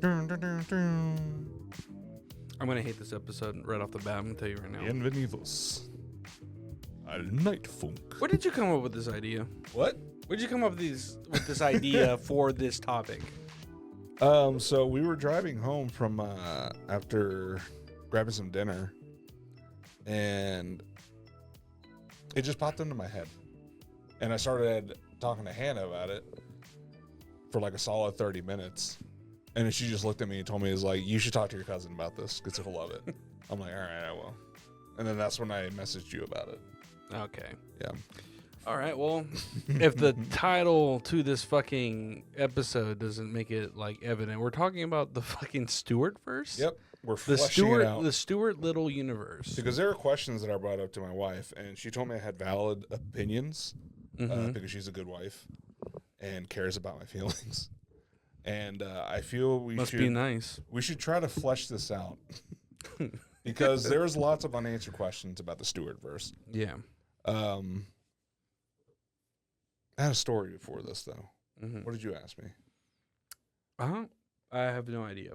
Dun, dun, dun, dun. I'm gonna hate this episode right off the bat. I'm gonna tell you right now. Bienvenidos al Night Funk. Where did you come up with this idea? What? Where did you come up with this idea for this topic? So we were driving home from after grabbing some dinner, and it just popped into my head, and I started talking to Hannah about it for like a solid 30 minutes, and then she just looked at me and told me, "Is like, you should talk to your cousin about this because he'll love it." I'm like, "All right, I will," and then that's when I messaged you about it. Okay. Yeah. All right. Well, if the title to this fucking episode doesn't make it like evident, we're talking about the fucking Stuart-Verse. Yep. We're The fleshing it out. The Stuart Little universe. Because there are questions that I brought up to my wife, and she told me I had valid opinions because she's a good wife and cares about my feelings. And I feel we Must should be nice. We should try to flesh this out because there's lots of unanswered questions about the Stuart-Verse. Yeah. I had a story before this though. Mm-hmm. What did you ask me? I have no idea.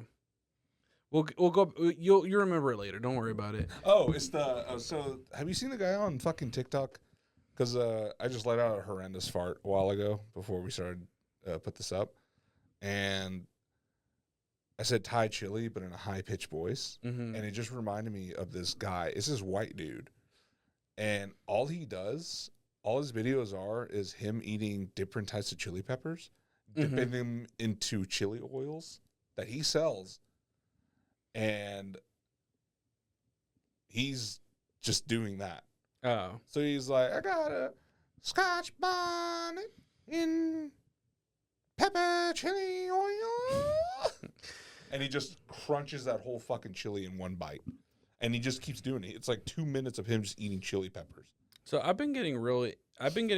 We'll go. You'll remember it later. Don't worry about it. Oh, it's the so have you seen the guy on fucking TikTok? Because I just let out a horrendous fart a while ago before we started put this up, and I said Thai chili, but in a high pitched voice, and it just reminded me of this guy. It's this white dude, and all he does, all his videos is him eating different types of chili peppers, dipping them into chili oils that he sells. And he's just doing that. Oh. So he's like, I got a Scotch bonnet in pepper chili oil. And he just crunches that whole fucking chili in one bite. And he just keeps doing it. It's like 2 minutes of him just eating chili peppers. So I've been getting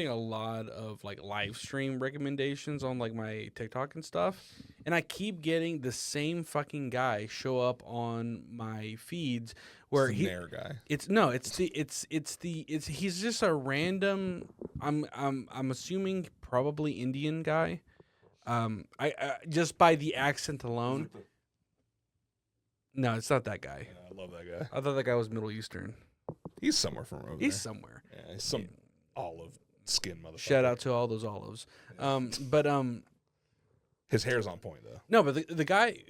a lot of like live stream recommendations on like my TikTok and stuff, and I keep getting the same fucking guy show up on my feeds where It's the Nair guy. He's just a random I'm assuming probably Indian guy. I just by the accent alone. No, it's not that guy. Yeah, I love that guy. I thought that guy was Middle Eastern. He's somewhere from over there. He's somewhere. Yeah, he's some olive skin motherfucker. Shout out to all those olives. His hair's on point though. No, but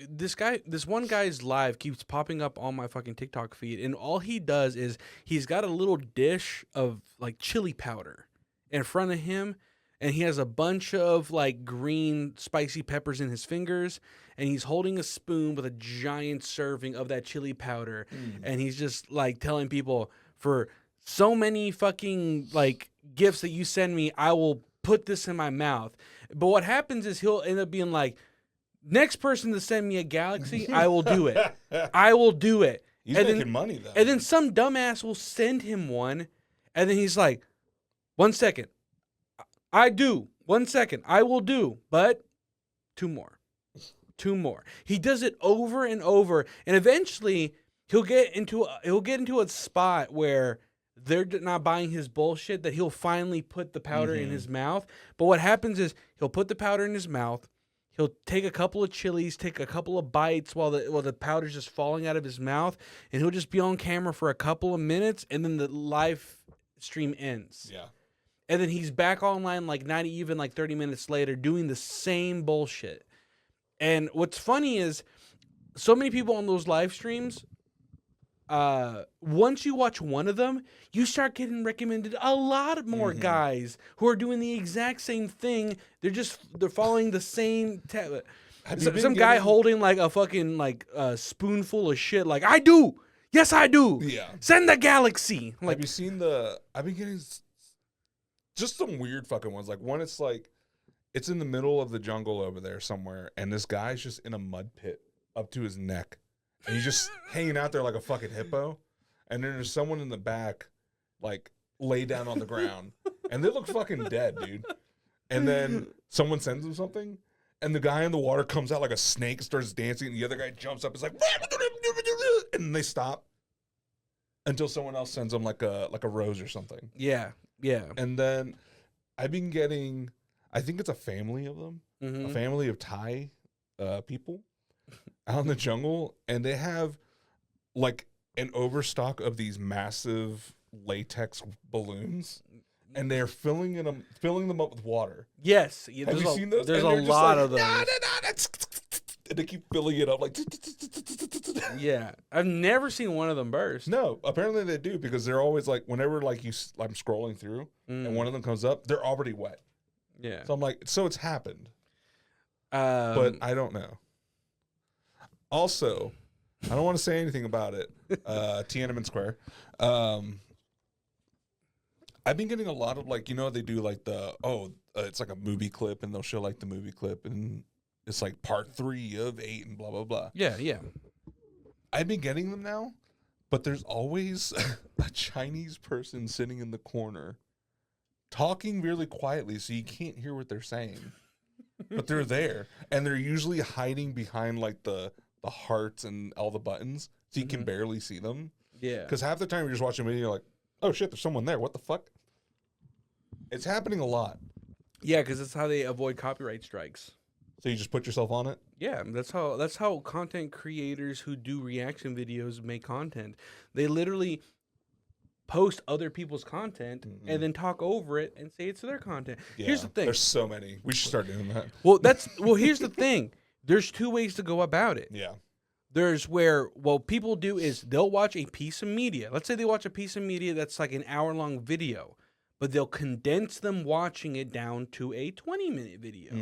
this one guy's live keeps popping up on my fucking TikTok feed, and all he does is he's got a little dish of like chili powder in front of him, and he has a bunch of like green spicy peppers in his fingers, and he's holding a spoon with a giant serving of that chili powder, and he's just like telling people, for so many fucking like gifts that you send me, I will put this in my mouth. But what happens is he'll end up being like, next person to send me a galaxy, I will do it. I will do it. He's making money though. And then some dumbass will send him one, and then he's like, 1 second. I do. 1 second. I will do. But 2 more. 2 more. He does it over and over, and eventually he'll get into a spot where they're not buying his bullshit, that he'll finally put the powder in his mouth. But what happens is he'll put the powder in his mouth. He'll take a couple of chilies, take a couple of bites while the powder's just falling out of his mouth, and he'll just be on camera for a couple of minutes, and then the live stream ends. Yeah. And then he's back online like not even like 30 minutes later doing the same bullshit. And what's funny is so many people on those live streams, once you watch one of them, you start getting recommended a lot more guys who are doing the exact same thing. They're following the same. Some guy holding like a fucking like spoonful of shit. Like, I do. Yes, I do. Yeah. Send the galaxy. Like, have you seen I've been getting just some weird fucking ones. Like one, it's like it's in the middle of the jungle over there somewhere, and this guy's just in a mud pit up to his neck. And he's just hanging out there like a fucking hippo. And then there's someone in the back, like, lay down on the ground. And they look fucking dead, dude. And then someone sends him something, and the guy in the water comes out like a snake and starts dancing, and the other guy jumps up and is like, and they stop until someone else sends them like a rose or something. yeah. And then I've been getting, I think it's a family of them, a family of Thai people. out in the jungle, and they have like an overstock of these massive latex balloons, and they're filling them up with water. Yes, Have you seen those? There's And a they're just lot like, of those. And they keep filling it up like. Yeah, I've never seen one of them burst. No, apparently they do, because they're always like, whenever like I'm scrolling through and one of them comes up, they're already wet. Yeah. So I'm like, so it's happened, But but I don't know. Also, I don't want to say anything about it. Tiananmen Square. I've been getting a lot of like, they do like it's like a movie clip, and they'll show like the movie clip, and it's like part 3 of 8 and blah blah blah. Yeah. I've been getting them now, but there's always a Chinese person sitting in the corner talking really quietly so you can't hear what they're saying. But they're there, and they're usually hiding behind like the hearts and all the buttons, so you can barely see them. Yeah. Because half the time you're just watching a video, you're like, oh shit, there's someone there. What the fuck? It's happening a lot. Yeah, because that's how they avoid copyright strikes. So you just put yourself on it? Yeah, that's how content creators who do reaction videos make content. They literally post other people's content and then talk over it and say it's their content. Yeah, Here's the thing. there's so many. We should start doing that. Well, here's the thing. There's 2 ways to go about it. Yeah. There's where what people do is they'll watch a piece of media. Let's say they watch a piece of media that's like an hour-long video, but they'll condense them watching it down to a 20-minute video.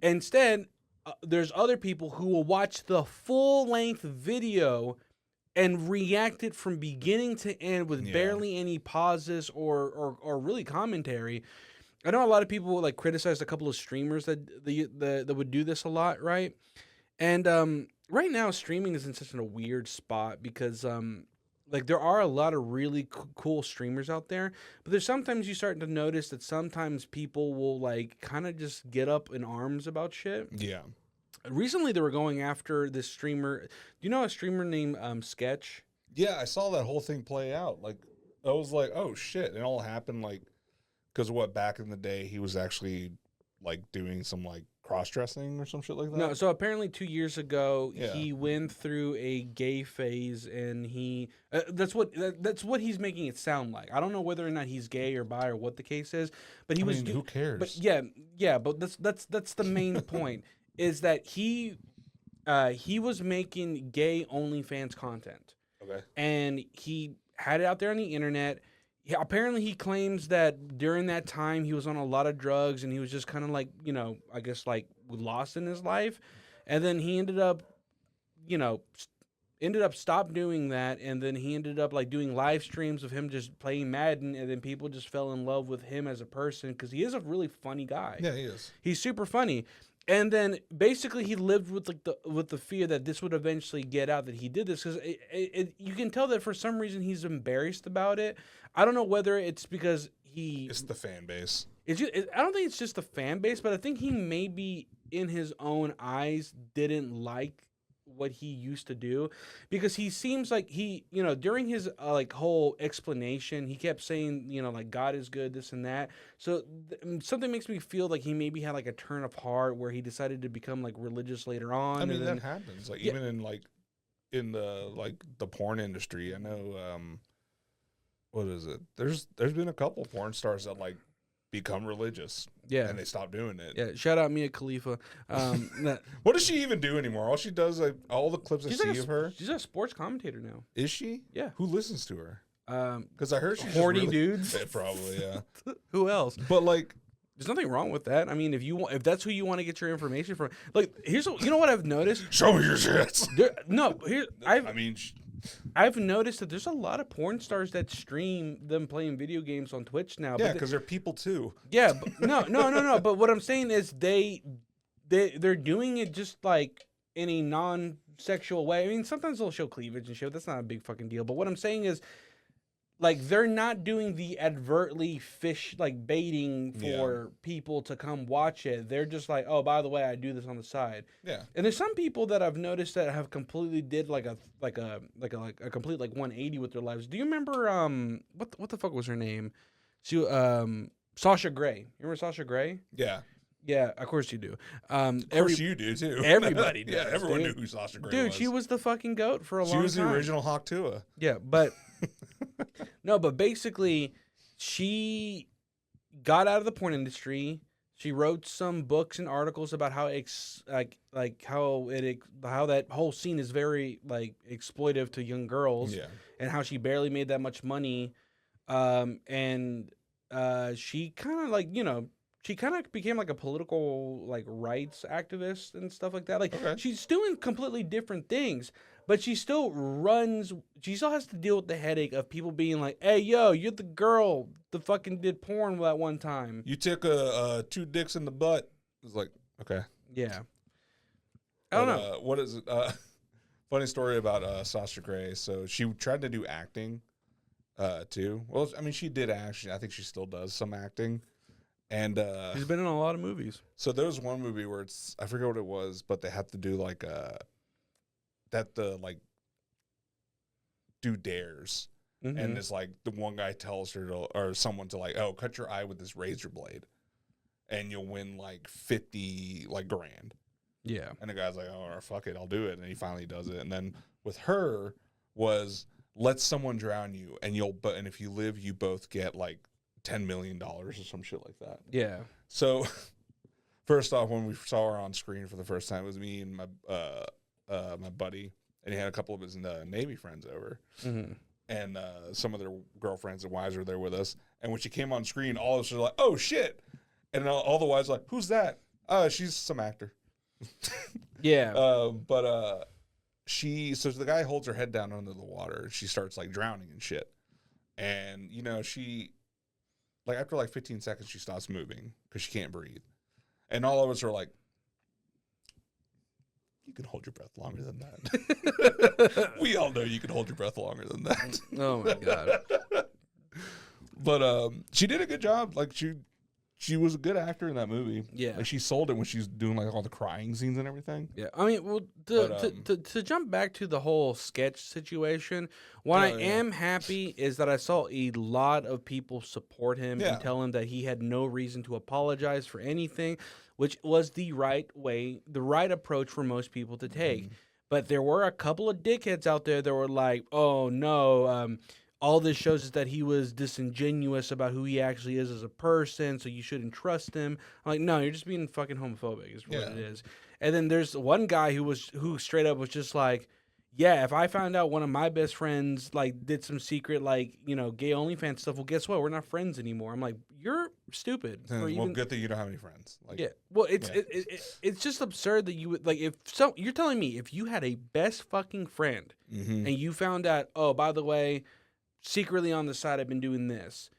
Instead, there's other people who will watch the full-length video and react it from beginning to end with barely any pauses or really commentary. I know a lot of people like criticized a couple of streamers that would do this a lot, right? And right now, streaming is in such a weird spot because like there are a lot of really cool streamers out there, but there's sometimes you start to notice that sometimes people will like kind of just get up in arms about shit. Yeah. Recently, they were going after this streamer. Do you know a streamer named Sketch? Yeah, I saw that whole thing play out. Like, I was like, oh shit. It all happened like, because back in the day, he was actually like doing some like cross-dressing or some shit like that? No, so apparently 2 years ago, Yeah. he went through a gay phase, and he that's what he's making it sound like. I don't know whether or not he's gay or bi or what the case is, but he was. who cares? But but that's the main point is that he was making gay OnlyFans content. Okay. And he had it out there on the internet. Apparently, he claims that during that time he was on a lot of drugs and he was just kind of like, I guess like lost in his life. And then he ended up stop doing that. And then he ended up like doing live streams of him just playing Madden. And then people just fell in love with him as a person because he is a really funny guy. Yeah, he is. He's super funny. And then basically he lived with the fear that this would eventually get out that he did this because you can tell that for some reason he's embarrassed about it. I don't know whether it's because it's the fan base. I don't think it's just the fan base, but I think he maybe in his own eyes didn't like what he used to do because he seems like he, during his like whole explanation, he kept saying, like God is good, this and that. So something makes me feel like he maybe had like a turn of heart where he decided to become like religious later on. I mean, that happens. Like even in the porn industry, I know, what is it? There's been a couple porn stars that like become religious. Yeah. And they stop doing it. Yeah. Shout out Mia Khalifa. What does she even do anymore? All she does, like, all the clips I see of her. She's a sports commentator now. Is she? Yeah. Who listens to her? Because Um, I heard she's horny just really, dudes. Yeah, probably, yeah. Who else? But like, there's nothing wrong with that. I mean, if that's who you want to get your information from, like you know what I've noticed? show me your shit. I've noticed that there's a lot of porn stars that stream them playing video games on Twitch now. Yeah, because they're people too. Yeah, but no. But what I'm saying is they're doing it just like in a non-sexual way. I mean, sometimes they'll show cleavage and shit. That's not a big fucking deal. But what I'm saying is, like, they're not doing the advertly baiting for people to come watch it. They're just like, oh, by the way, I do this on the side. Yeah. And there's some people that I've noticed that have completely did like a complete like 180 with their lives. Do you remember what the fuck was her name? She Sasha Grey. You remember Sasha Grey? Yeah. Yeah, of course you do. Of course you do too. Everybody does. Yeah, everyone dude. knew who Sasha Grey Dude, was. she was the fucking goat for a long She time. was the original Hawk Tuah. Yeah, but no, but basically, she got out of the porn industry. She wrote some books and articles about how how that whole scene is very like exploitive to young girls, Yeah. and how she barely made that much money. And she kind of like she kind of became like a political like rights activist and stuff like that. Like Okay. she's doing completely different things, but she still runs. She still has to deal with the headache of people being like, "Hey, yo, you're the girl that fucking did porn that one time." You took two dicks in the butt. It's like, okay. Yeah, I don't But, know. what is it? Funny story about Sasha Grey. So she tried to do acting too. Well, I mean, she did actually. I think she still does some acting. And She's been in a lot of movies. so there was one movie where I forget what it was, but they have to do like do dares. Mhm. And it's like the one guy tells her to, or someone to like, oh, cut your eye with this razor blade and you'll win like 50 like grand. Yeah. And the guy's like, oh, fuck it, I'll do it. And he finally does it. And then with her was let someone drown you and and if you live, you both get like $10 million or some shit like that. Yeah. So first off, when we saw her on screen for the first time, it was me and my buddy, and he had a couple of his Navy friends over. Mm-hmm. And some of their girlfriends and wives were there with us. And when she came on screen, all of us were like, oh, shit. And all the wives were like, who's that? She's some actor. Yeah. So the guy holds her head down under the water. And she starts, like, drowning and shit. And, she, like, after, like, 15 seconds, she stops moving because she can't breathe. And all of us are like, you can hold your breath longer than that. We all know you can hold your breath longer than that. Oh my god. But she did a good job. Like she was a good actor in that movie. Yeah. Like she sold it when she's doing like all the crying scenes and everything. Yeah, I mean, well, to jump back to the whole sketch situation, what I am happy is that I saw a lot of people support him and tell him that he had no reason to apologize for anything, which was the right way, the right approach for most people to take. Mm-hmm. But there were a couple of dickheads out there that were like, oh, no, all this shows is that he was disingenuous about who he actually is as a person, so you shouldn't trust him. I'm like, no, you're just being fucking homophobic is what it is. And then there's one guy who straight up was just like, yeah, if I found out one of my best friends like did some secret like, gay OnlyFans stuff, well, guess what? We're not friends anymore. I'm like, you're stupid. Well, good thing you don't have any friends. Like, yeah. Well, it's just absurd that you would like you're telling me if you had a best fucking friend and you found out, oh, by the way, secretly on the side I've been doing this,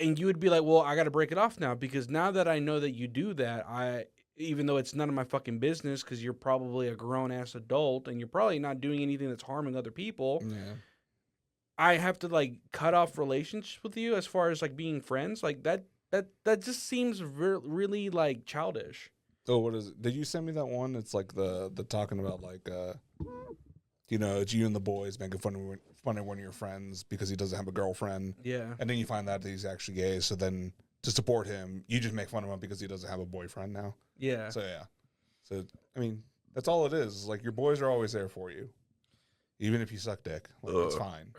and you would be like, well, I got to break it off now because now that I know that you do that, even though it's none of my fucking business because you're probably a grown-ass adult and you're probably not doing anything that's harming other people, I have to, like, cut off relationships with you as far as, like, being friends. Like, that just seems really, like, childish. Oh, what is it? Did you send me that one? It's, like, the talking about, like, it's you and the boys making fun of one of your friends because he doesn't have a girlfriend. Yeah. And then you find out that he's actually gay, so then to support him, you just make fun of him because he doesn't have a boyfriend now. Yeah. So, yeah. So, I mean, that's all it is. Like, your boys are always there for you. Even if you suck dick. Like, it's fine.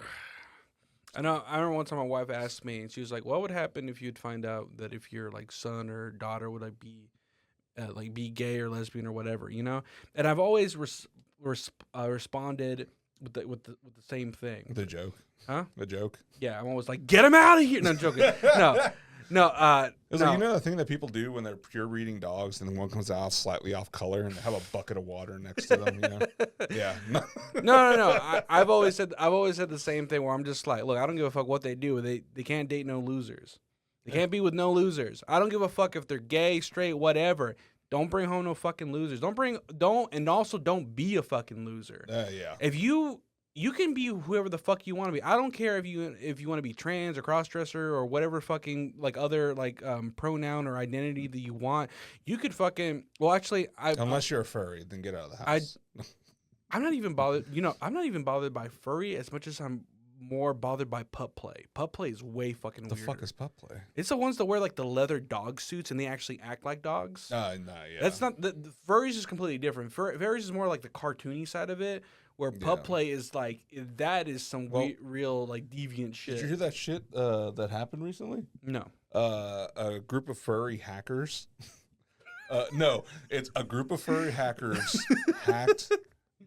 I remember one time my wife asked me, and she was like, what would happen if you'd find out that if your, like, son or daughter would, like, be gay or lesbian or whatever, And I've always responded with the same thing. The joke. Huh? The joke. Yeah, I'm always like, get him out of here. No, I'm joking. No. It's like, the thing that people do when they're pure breeding dogs and then one comes out slightly off color and they have a bucket of water next to them, Yeah. No. I've always said the same thing where I'm just like, look, I don't give a fuck what they do. They can't date no losers. They can't be with no losers. I don't give a fuck if they're gay, straight, whatever. Don't bring home no fucking losers. Don't be a fucking loser. Yeah. If you can be whoever the fuck you want to be. I don't care if you want to be trans or crossdresser or whatever fucking like other like pronoun or identity that you want. You could fucking unless you're a furry, then get out of the house. I'm not even bothered. I'm not even bothered by furry as much as I'm more bothered by pup play. Pup play is way fucking The weird. fuck is pup play? It's the ones that wear like the leather dog suits and they actually act like dogs. No, yeah. That's not the furries is completely different. Furries is more like the cartoony side of it, where pup play is like that is some real like deviant shit. Did you hear that shit that happened recently? No. A group of furry hackers. No, it's a group of furry hackers hacked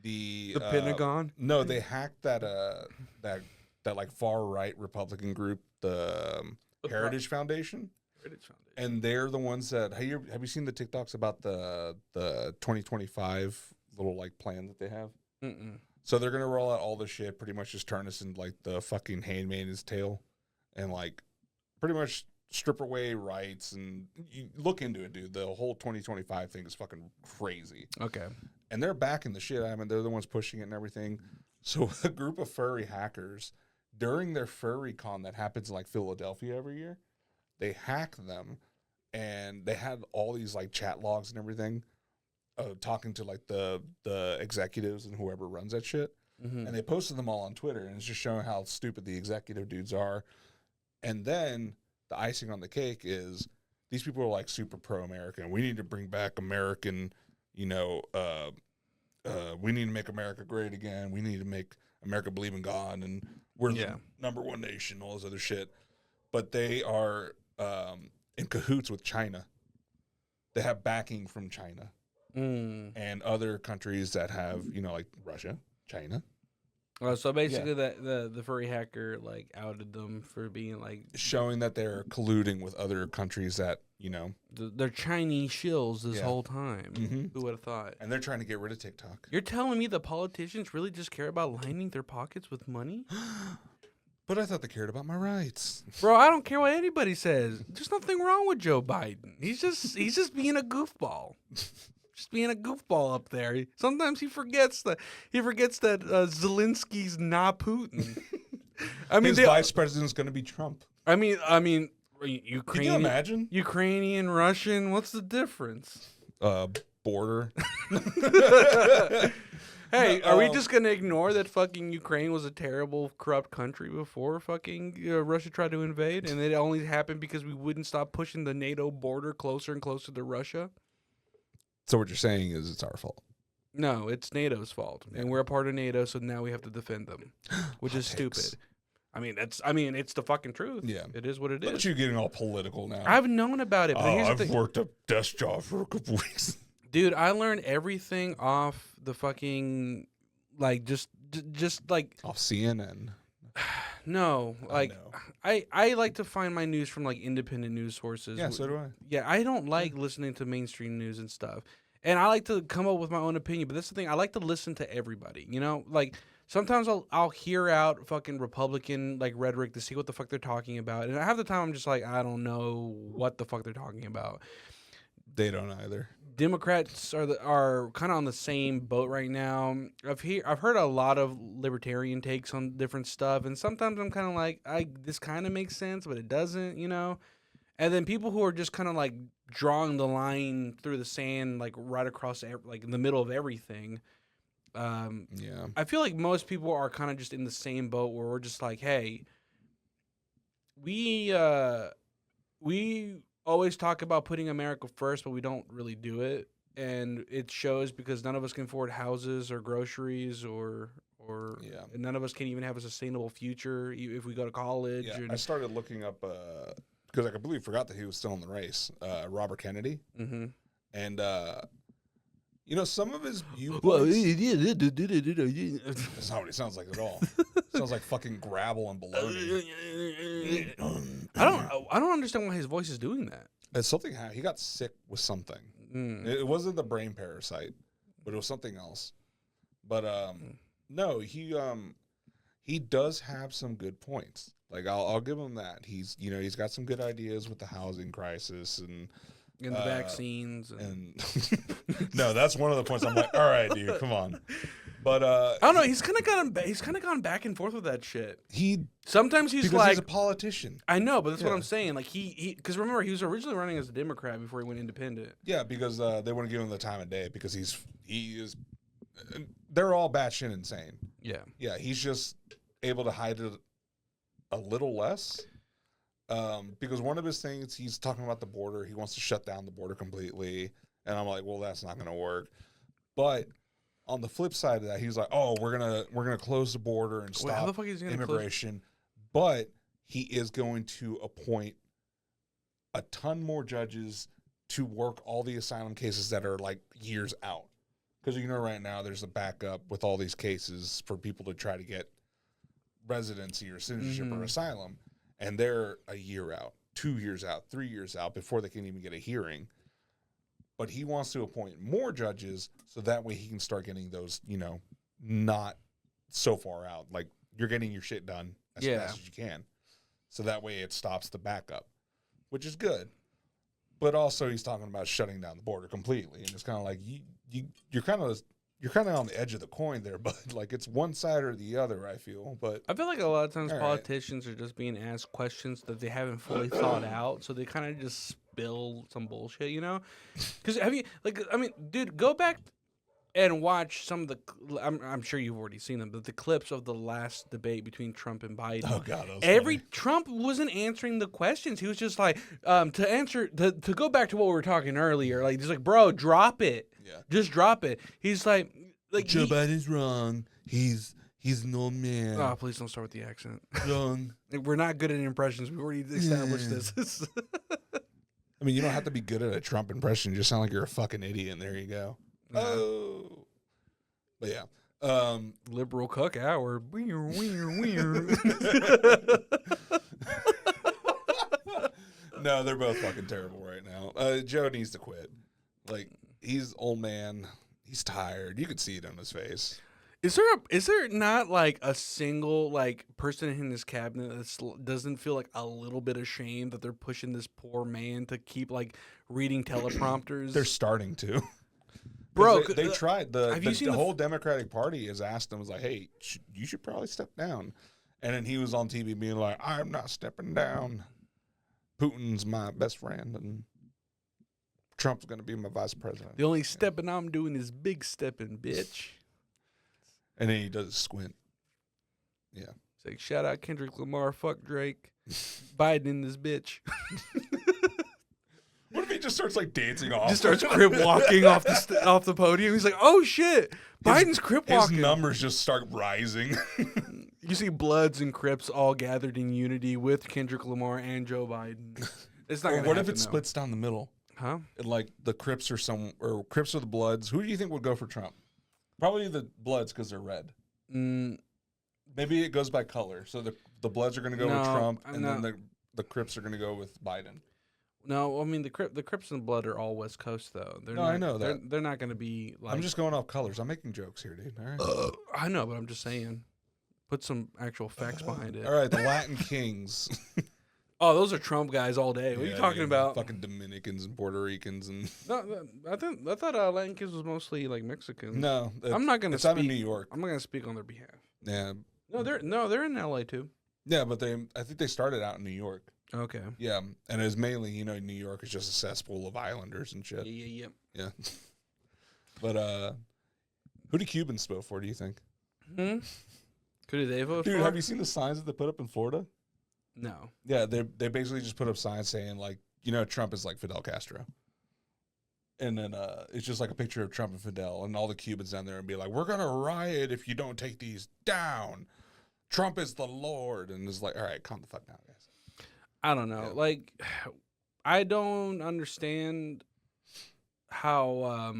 the Pentagon. No, they hacked that like far right Republican group, the Heritage Foundation. And they're the ones that have you seen the TikToks about the 2025 little like plan that they have? Mm-mm. So they're gonna roll out all this shit, pretty much just turn us into like the fucking Handmaid's Tale, and like pretty much strip away rights. And you look into it, dude. The whole 2025 thing is fucking crazy. Okay. And they're backing the shit. I mean, they're the ones pushing it and everything. So a group of furry hackers during their furry con that happens in like Philadelphia every year, they hack them, and they had all these like chat logs and everything, talking to like the executives and whoever runs that shit. Mm-hmm. And they posted them all on Twitter, and it's just showing how stupid the executive dudes are. And then the icing on the cake is these people are like super pro-American. We need to bring back American, we need to make America great again. We need to make America believe in God, and we're the number one nation, all this other shit. But they are in cahoots with China. They have backing from China and other countries that have, like Russia, China. So basically, the furry hacker like outed them for being like showing that they're colluding with other countries that they're Chinese shills this whole time. Mm-hmm. Who would have thought? And they're trying to get rid of TikTok. You're telling me the politicians really just care about lining their pockets with money? But I thought they cared about my rights, bro. I don't care what anybody says. There's nothing wrong with Joe Biden. He's just being a goofball. Just being a goofball up there. Sometimes he forgets that Zelensky's not Putin. I mean, his vice president's going to be Trump. I mean, Ukrainian. Can you imagine? Ukrainian, Russian. What's the difference? Border. Hey, are we just going to ignore that fucking Ukraine was a terrible, corrupt country before fucking Russia tried to invade, and it only happened because we wouldn't stop pushing the NATO border closer and closer to Russia? So what you're saying is it's our fault. No, it's NATO's fault, and we're a part of NATO, so now we have to defend them, which is stupid. It's the fucking truth. Yeah, it is what it is. Look at you getting all political now. I've known about it. But I've worked a desk job for a couple weeks. Dude, I learned everything off the fucking like just like off CNN. No, like I like to find my news from like independent news sources. Yeah, so do I. Yeah, I don't like listening to mainstream news and stuff. And I like to come up with my own opinion, but that's the thing. I like to listen to everybody. Like sometimes I'll hear out fucking Republican like rhetoric to see what the fuck they're talking about, and half the time I'm just like, I don't know what the fuck they're talking about. They don't either. Democrats are kind of on the same boat right now. I've heard a lot of libertarian takes on different stuff, and sometimes I'm kind of like, this kind of makes sense, but it doesn't, And then people who are just kind of like drawing the line through the sand, like right across, like in the middle of everything. I feel like most people are kind of just in the same boat where we're just like, hey, we always talk about putting America first, but we don't really do it, and it shows because none of us can afford houses or groceries or and none of us can even have a sustainable future if we go to college. Yeah, I started looking up because I completely forgot that he was still in the race. Robert Kennedy, and some of his viewpoints. That's not what he sounds like at all. Sounds like fucking gravel and baloney. I don't understand why his voice is doing that. It's something he got sick with something. It wasn't the brain parasite, but it was something else. But no, he does have some good points. Like I'll give him that. He's got some good ideas with the housing crisis and the vaccines and no, that's one of the points. I'm like, all right, dude, come on. But I don't know. He's kind of gone back and forth with that shit. Sometimes he's because like he's a politician. I know, but that's what I'm saying. Like he because remember he was originally running as a Democrat before he went independent. Yeah, because they want to give him the time of day because he is. They're all batshit insane. Yeah. Yeah, he's just able to hide it a little less. Because one of his things, he's talking about the border. He wants to shut down the border completely. And I'm like, well, that's not going to work. But on the flip side of that, he's like, oh, we're gonna close the border and Wait, how the stop fuck is he gonna immigration. But he is going to appoint a ton more judges to work all the asylum cases that are like years out. Because right now there's a backup with all these cases for people to try to get residency or citizenship or asylum. And they're a year out, 2 years out, 3 years out before they can even get a hearing. But he wants to appoint more judges so that way he can start getting those, not so far out. Like, you're getting your shit done as fast as you can. So that way it stops the backup, which is good. But also he's talking about shutting down the border completely. And it's kind of like, you're kind of on the edge of the coin there, but like it's one side or the other, I feel. But I feel like a lot of times politicians are just being asked questions that they haven't fully thought out, so they kind of just spill some bullshit, Because dude, go back and watch some of the. I'm sure you've already seen them, but the clips of the last debate between Trump and Biden. Oh God, Trump wasn't answering the questions. He was just like, to go back to what we were talking earlier, like just like, bro, drop it. Yeah. Just drop it. He's like Joe Biden's wrong. He's an old man. Oh, please don't start with the accent. Wrong. We're not good at impressions. We already established this. I mean, you don't have to be good at a Trump impression. You just sound like you're a fucking idiot, and there you go. Yeah. Oh. But yeah. Liberal cuck hour. Weird. No, they're both fucking terrible right now. Joe needs to quit. Like, he's old man. He's tired. You could see it on his face. Is there not like a single like person in his cabinet that doesn't feel like a little bit ashamed that they're pushing this poor man to keep like reading teleprompters? They're starting to. Bro, they tried. The whole the Democratic Party has asked him, was like, hey, you should probably step down. And then he was on TV being like, I'm not stepping down. Putin's my best friend, and Trump's going to be my vice president. The only stepping I'm doing is big stepping, bitch. And then he does a squint. Yeah. It's like, shout out Kendrick Lamar, fuck Drake. Biden in this bitch. What if he just starts like dancing off? Just starts crip walking off the podium. He's like, oh shit, Biden's crip walking. His numbers just start rising. You see Bloods and Crips all gathered in unity with Kendrick Lamar and Joe Biden. It's not gonna what happen, if it splits down the middle? Huh? And like the Crips or Crips or the Bloods. Who do you think would go for Trump? Probably the Bloods because they're red. Maybe it goes by color. So the Bloods are going to go with Trump, and then the Crips are going to go with Biden. No, I mean the Crips and Blood are all West Coast though. I know that. They're not going to be like. I'm just going off colors. I'm making jokes here, dude. All right. I know, but I'm just saying. Put some actual facts behind it. All right, the Latin Kings. Oh, those are Trump guys all day. What are you talking about? Fucking Dominicans and Puerto Ricans and. No, I thought Latin Kings was mostly like Mexicans. No, I'm not gonna. It's out of New York. I'm not gonna speak on their behalf. Yeah. They're in LA too. Yeah, but I think they started out in New York. Okay. Yeah, and it was mainly New York is just a cesspool of islanders and shit. Yeah. But who do Cubans vote for? Do you think? Who do they vote for? Dude, have you seen the signs that they put up in Florida? No. Yeah, they basically just put up signs saying like, Trump is like Fidel Castro. And then it's just like a picture of Trump and Fidel, and all the Cubans down there and be like, we're gonna riot if you don't take these down. Trump is the Lord, and it's like, all right, calm the fuck down, guys. I don't know. Yeah. Like, I don't understand how.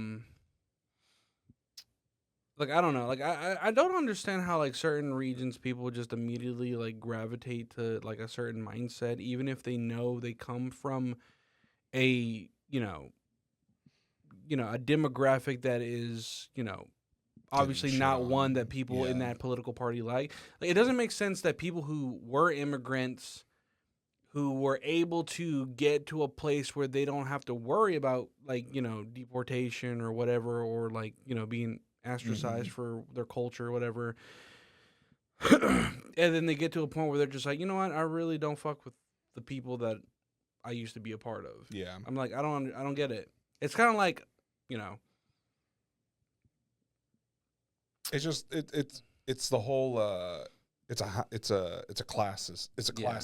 Like, I don't know. Like, I don't understand how like certain regions people just immediately like gravitate to like a certain mindset, even if they know they come from a a demographic that is obviously not one that people in that political party like. Like, it doesn't make sense that people who were immigrants, who were able to get to a place where they don't have to worry about like deportation or whatever, or like being ostracized for their culture or whatever. And then they get to a point where they're just like, you know what, I really don't fuck with the people that I used to be a part of. Yeah. I'm like, I don't get it. It's kind of like, it's just it's the whole it's a class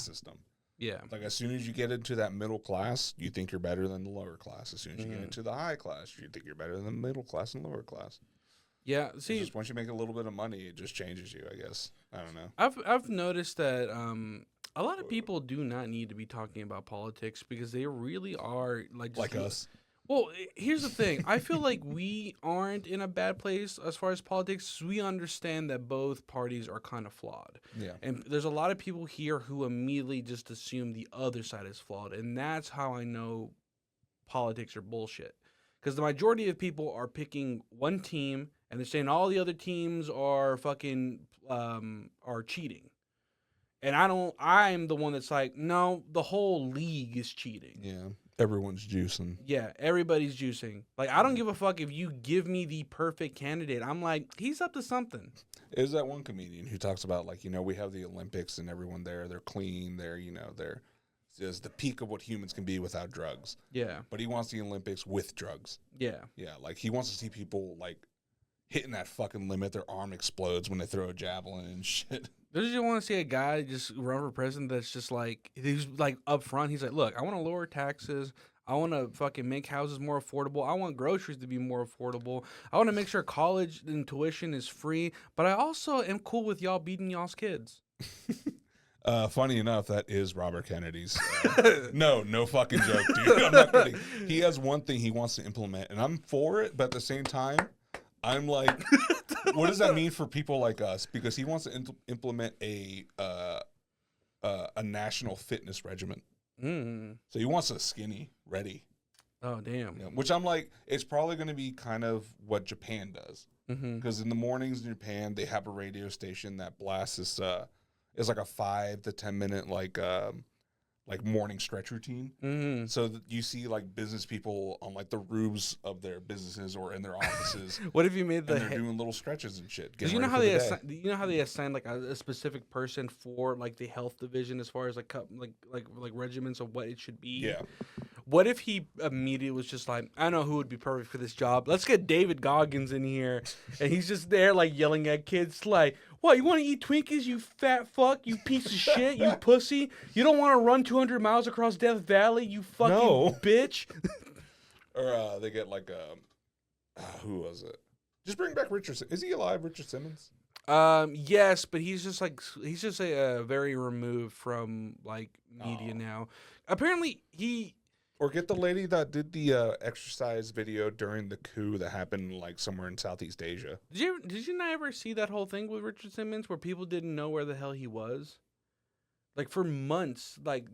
system. Yeah. Like as soon as you get into that middle class, you think you're better than the lower class. As soon as you get into the high class, you think you're better than the middle class and lower class. Yeah. See, just once you make a little bit of money, it just changes you, I guess. I don't know. I've noticed that a lot of people do not need to be talking about politics because they really are like us. Well, here's the thing. I feel like we aren't in a bad place as far as politics. We understand that both parties are kind of flawed. Yeah. And there's a lot of people here who immediately just assume the other side is flawed. And that's how I know politics are bullshit. Because the majority of people are picking one team and they're saying all the other teams are fucking are cheating. And I'm the one that's like, no, the whole league is cheating. Yeah. Everyone's juicing. Yeah, everybody's juicing. Like, I don't give a fuck if you give me the perfect candidate. I'm like, he's up to something. Is that one comedian who talks about, like, we have the Olympics and everyone there, they're clean, they're is the peak of what humans can be without drugs. Yeah. But he wants the Olympics with drugs. Yeah. Yeah, like, he wants to see people, like, hitting that fucking limit. Their arm explodes when they throw a javelin and shit. Does you want to see a guy just run for president that's just like, he's like up front, he's like, look, I want to lower taxes. I want to fucking make houses more affordable. I want groceries to be more affordable. I want to make sure college and tuition is free. But I also am cool with y'all beating y'all's kids. Funny enough, that is Robert Kennedy's. No fucking joke, dude. I'm not kidding. He has one thing he wants to implement, and I'm for it, but at the same time, I'm like, what does that mean for people like us? Because he wants to implement a national fitness regimen. So he wants us skinny, ready. Oh, damn. Yeah, which I'm like, it's probably going to be kind of what Japan does. Because in the mornings in Japan, they have a radio station that blasts this. It's like a 5 to 10 minute like morning stretch routine. So that you see like business people on like the roofs of their businesses or in their offices. What if you made the? And they're doing little stretches and shit. Because you know how they assign like a specific person for like the health division as far as like regiments of what it should be. Yeah. What if he immediately was just like, I know who would be perfect for this job. Let's get David Goggins in here, and he's just there like yelling at kids like, "What, you want to eat Twinkies, you fat fuck, you piece of shit, you pussy? You don't want to run 200 miles across Death Valley, you fucking bitch?" Or they get like who was it? Just bring back Richard. Is he alive, Richard Simmons? Yes, but he's just very removed from like media now. Apparently he. Or get the lady that did the exercise video during the coup that happened like somewhere in Southeast Asia. Did you not ever see that whole thing with Richard Simmons where people didn't know where the hell he was? Like for months, like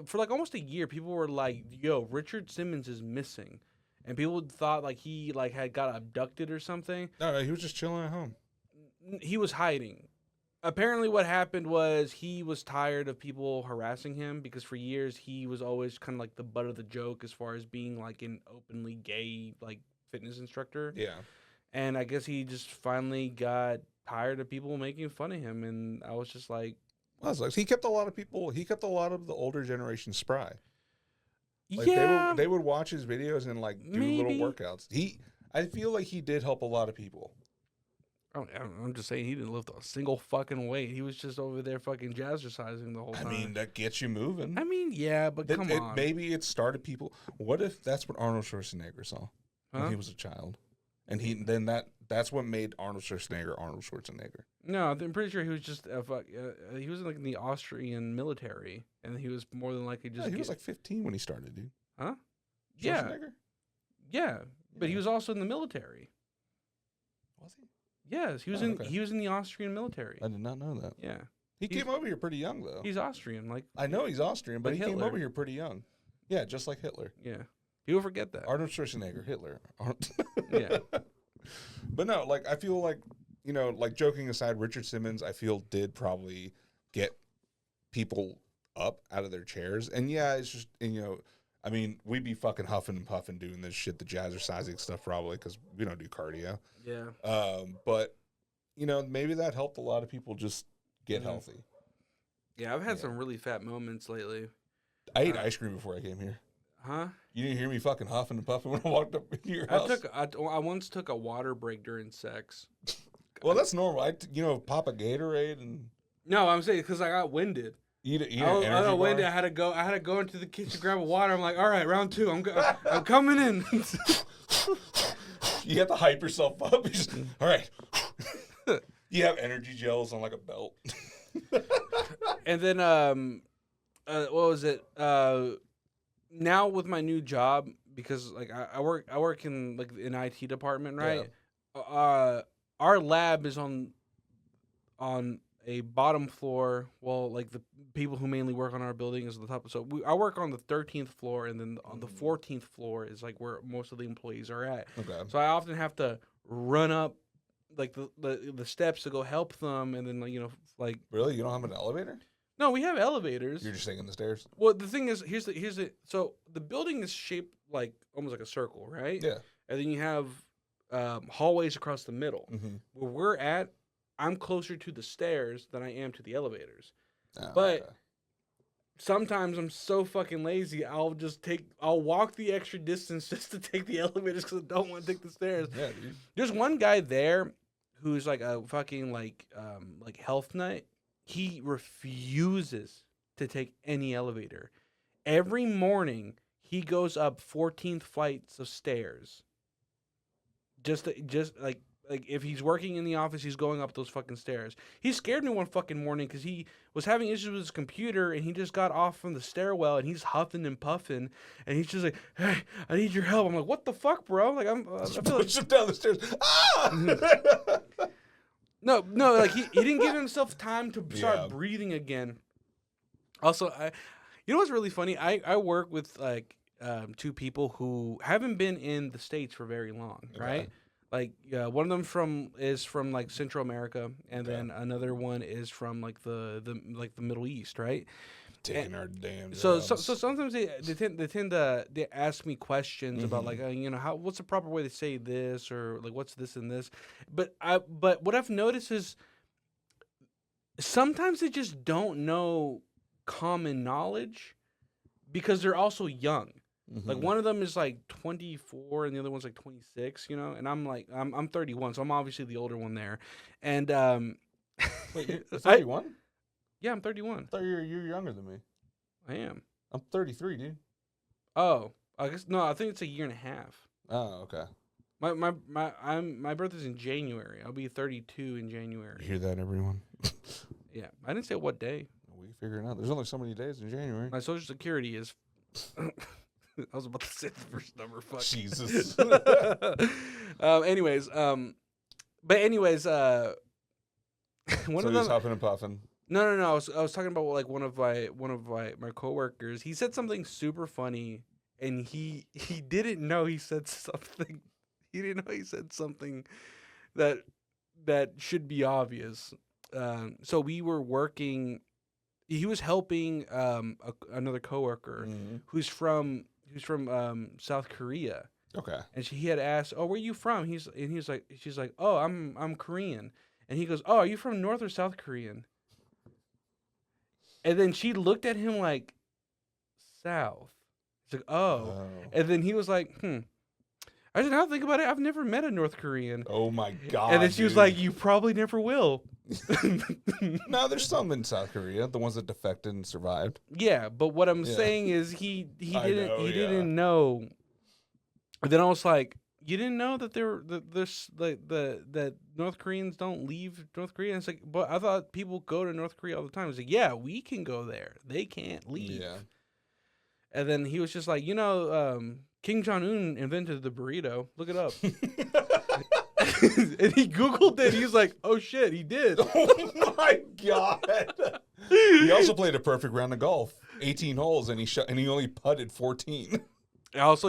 for like almost a year, people were like, "Yo, Richard Simmons is missing," and people thought like he like had got abducted or something. No, he was just chilling at home. He was hiding. Apparently what happened was he was tired of people harassing him because for years he was always kind of like the butt of the joke as far as being like an openly gay like fitness instructor. Yeah. And I guess he just finally got tired of people making fun of him, and I was just like, he kept a lot of the older generation spry. Like yeah. they would watch his videos and like do Maybe. little workouts. I feel like he did help a lot of people. I'm just saying he didn't lift a single fucking weight. He was just over there fucking jazzercising the whole time. I mean, that gets you moving. I mean, yeah, but come on. Maybe it started people. What if that's what Arnold Schwarzenegger saw when he was a child? And that's what made Arnold Schwarzenegger. No, I'm pretty sure he was just he was like in the Austrian military, and he was more than likely just. Yeah, he was like 15 when he started, dude. Huh? Schwarzenegger? Yeah, but he was also in the military. Was he? Yes, he was He was in the Austrian military. I did not know that. Yeah, he came over here pretty young though. He's Austrian, like I know he's Austrian, but like he Hitler. came over here pretty young. Yeah, just like Hitler. Yeah, people forget that. Arnold Schwarzenegger, Hitler. Yeah, but no, like I feel like like joking aside, Richard Simmons, I feel did probably get people up out of their chairs, and yeah, it's just I mean, we'd be fucking huffing and puffing doing this shit, the jazzercising stuff, probably because we don't do cardio. Yeah. But maybe that helped a lot of people just get healthy. Yeah, I've had some really fat moments lately. I ate ice cream before I came here. Huh? You didn't hear me fucking huffing and puffing when I walked up into your house? I once took a water break during sex. Well, that's normal. Pop a Gatorade and No, I'm saying because I got winded. Eat I an energy got winded. bar. I had to go into the kitchen, grab a water. I'm like, all right, round 2. I'm coming in. You have to hype yourself up. All right. You have energy gels on like a belt. And then what was it? Now with my new job, because like I work in like an IT department, right? Our lab is on a bottom floor. Well, like the people who mainly work on our building is the top. So I work on the 13th floor, and then on the 14th floor is like where most of the employees are at. Okay. So I often have to run up like the steps to go help them, and then like Really? You don't have an elevator? no, we have elevators. You're just taking the stairs? Well, the thing is, here's the so the building is shaped like almost like a circle, right? Yeah. And then you have hallways across the middle. Mm-hmm. Where we're at, I'm closer to the stairs than I am to the elevators. Oh, But okay. sometimes I'm so fucking lazy, I'll walk the extra distance just to take the elevators because I don't want to take the stairs. Yeah, dude. There's one guy there who's like a fucking like health nut. He refuses to take any elevator. Every morning he goes up 14th flights of stairs. Just like if he's working in the office, he's going up those fucking stairs. He scared me one fucking morning because he was having issues with his computer and he just got off from the stairwell and he's huffing and puffing and he's just like, "Hey, I need your help." I'm like, "What the fuck, bro?" Like I feel like Push him down the stairs. Ah! No, like he didn't give himself time to start breathing again. Also, you know what's really funny? I work with like 2 people who haven't been in the States for very long, right? Like one of them is from like Central America, and then another one is from like the Middle East, right? Taking our damn So jobs. sometimes they tend to ask me questions about like what's the proper way to say this, or like what's this and this, but what I've noticed is sometimes they just don't know common knowledge because they're also young. Like one of them is like 24 and the other one's like 26, and I'm like I'm 31, so I'm obviously the older one there. And Wait, you're 31? Yeah, I'm 31. I thought you're younger than me. I am. I'm 33, dude. Oh, I guess no. I think it's a year and a half. Oh, okay. My birthday's in January. I'll be 32 in January. You hear that, everyone? Yeah, I didn't say what day. We figure it out. There's only so many days in January. My social security is. I was about to say the first number. Fuck. Jesus. Anyways, one So of he's them. huffing and puffing. No. I was talking about like one of my coworkers. He said something super funny, and he didn't know he said something. He didn't know he said something that should be obvious. So we were working. He was helping another coworker who's from South Korea. Okay. And he had asked, "Oh, where are you from?" She's like, "Oh, I'm Korean." And he goes, "Oh, are you from North or South Korean?" And then she looked at him like, "South." He's like, "Oh." And then he was like, I said, "Now think about it. I've never met a North Korean." Oh my god. And then she was like, "You probably never will." No, there's some in South Korea, the ones that defected and survived. Yeah, but what I'm saying is he didn't know. And then I was like, "You didn't know that there's like that North Koreans don't leave North Korea?" And it's like, "But I thought people go to North Korea all the time." It's like, "Yeah, we can go there. They can't leave." Yeah. And then he was just like, Kim Jong-un invented the burrito. Look it up. And he Googled it. He was like, "Oh shit, he did." Oh my god. He also played a perfect round of golf, 18 holes, and he only putted 14.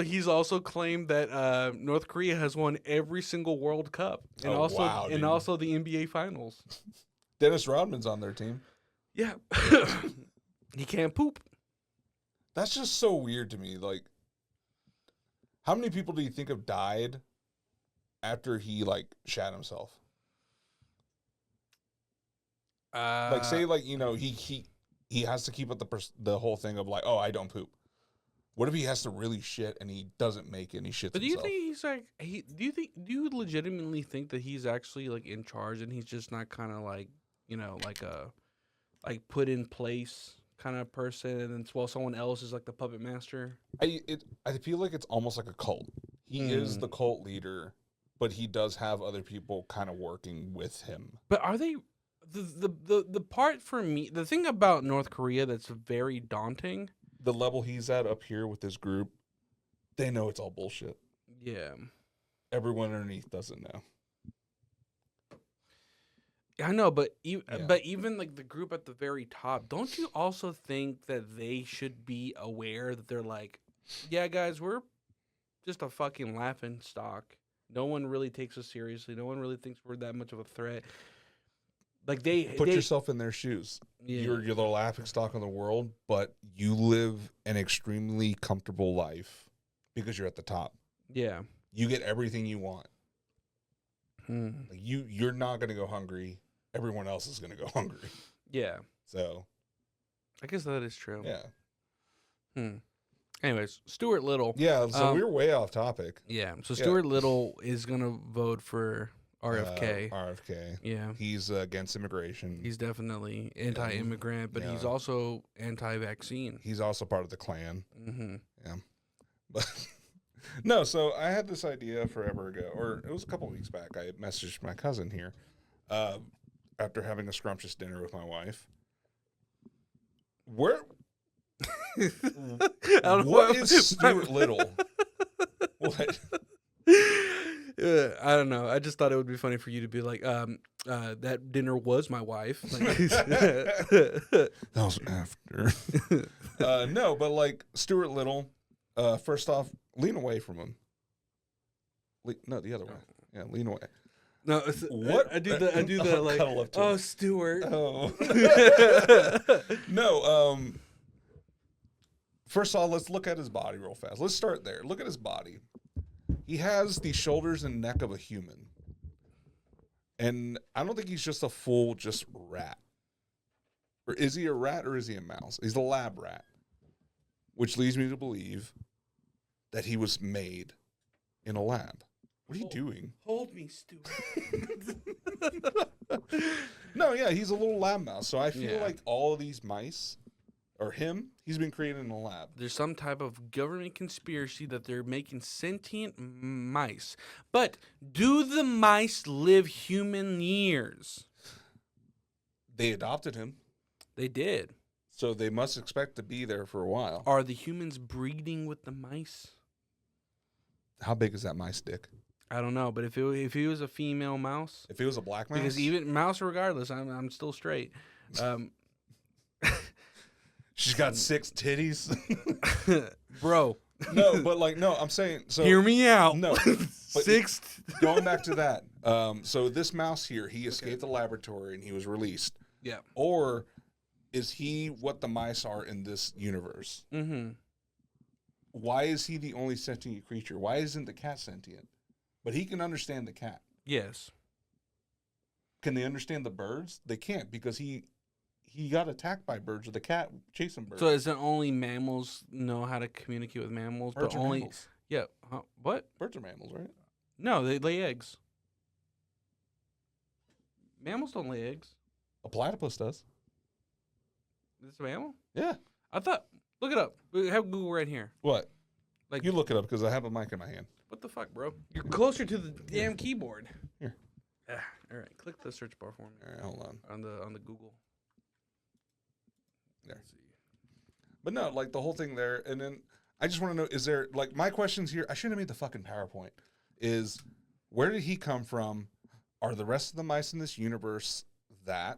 He's also claimed that North Korea has won every single World Cup, and also the NBA Finals. Dennis Rodman's on their team. Yeah, he can't poop. That's just so weird to me. Like, how many people do you think have died after he like shat himself? Like, say, like, he has to keep up the whole thing of like, oh, I don't poop. What if he has to really shit and he doesn't make it and he shits But do you himself? think he's like? Do you legitimately think that he's actually like in charge and he's just not kind of like like a like put in place kind of person, and then while someone else is like the puppet master. I feel like it's almost like a cult. He is the cult leader, but he does have other people kind of working with him. But are they the part for me? The thing about North Korea that's very daunting. The level he's at up here with his group, they know it's all bullshit. Yeah, Everyone underneath doesn't know. I know, but even like the group at the very top, don't you also think that they should be aware that they're like, yeah, guys, we're just a fucking laughing stock. No one really takes us seriously. No one really thinks we're that much of a threat. Like they Put yourself in their shoes. Yeah. You're the laughing stock in the world, but you live an extremely comfortable life because you're at the top. Yeah. You get everything you want. Hmm. Like you're not going to go hungry. Everyone else is going to go hungry. Yeah. So, I guess that is true. yeah. Anyways, Stuart Little. Yeah, so we were way off topic. Yeah. So Stuart Little is gonna vote for RFK. RFK. Yeah. He's against immigration. He's definitely anti-immigrant, but he's also anti-vaccine. He's also part of the Klan. Mm-hmm. Yeah. But no, so I had this idea forever ago, or it was a couple weeks back. I messaged my cousin here after having a scrumptious dinner with my wife. What is Stuart Little? What? I don't know. I just thought it would be funny for you to be like, that dinner was my wife. Like, that was after. No, but like Stuart Little, first off, lean away from him. No, the other way. Yeah, lean away. No, what? I do the like, oh, Stuart. Oh. No, first of all, let's look at his body real fast. Let's start there. Look at his body. He has the shoulders and neck of a human. And I don't think he's just a full rat. Or is he a rat or is he a mouse? He's a lab rat. Which leads me to believe that he was made in a lab. What are you doing? Hold me, Stuart. No, yeah, he's a little lab mouse. So I feel like all of these mice, or him, he's been created in a lab. There's some type of government conspiracy that they're making sentient mice. But do the mice live human years? They adopted him. They did. So they must expect to be there for a while. Are the humans breeding with the mice? How big is that mice dick? I don't know, but if he was a female mouse, If it was a black mouse? because even mouse, regardless, I'm still straight. She's got 6 titties. Bro. No, but I'm saying, so Hear me out. No, but 6. going back to that. So this mouse here, he escaped the laboratory and he was released. Yeah. Or is he what the mice are in this universe? Mm-hmm. Why is he the only sentient creature? Why isn't the cat sentient? But he can understand the cat. Yes. Can they understand the birds? They can't because he got attacked by birds with a cat chasing birds. So is it only mammals know how to communicate with mammals? Birds but are only mammals. Yeah. Huh? What? Birds are mammals, right? No, they lay eggs. Mammals don't lay eggs. A platypus does. Is it a mammal? Yeah. I thought. Look it up. We have Google right here. What? Like, You look it up because I have a mic in my hand. what the fuck, bro? You're closer to the damn keyboard. Here. All right. Click the search bar for me All right, hold on. on the Google. There. Let's see. But no, like the whole thing there, and then I just want to know: is there like my questions here? I should have made the fucking PowerPoint. Is where did he come from? Are the rest of the mice in this universe that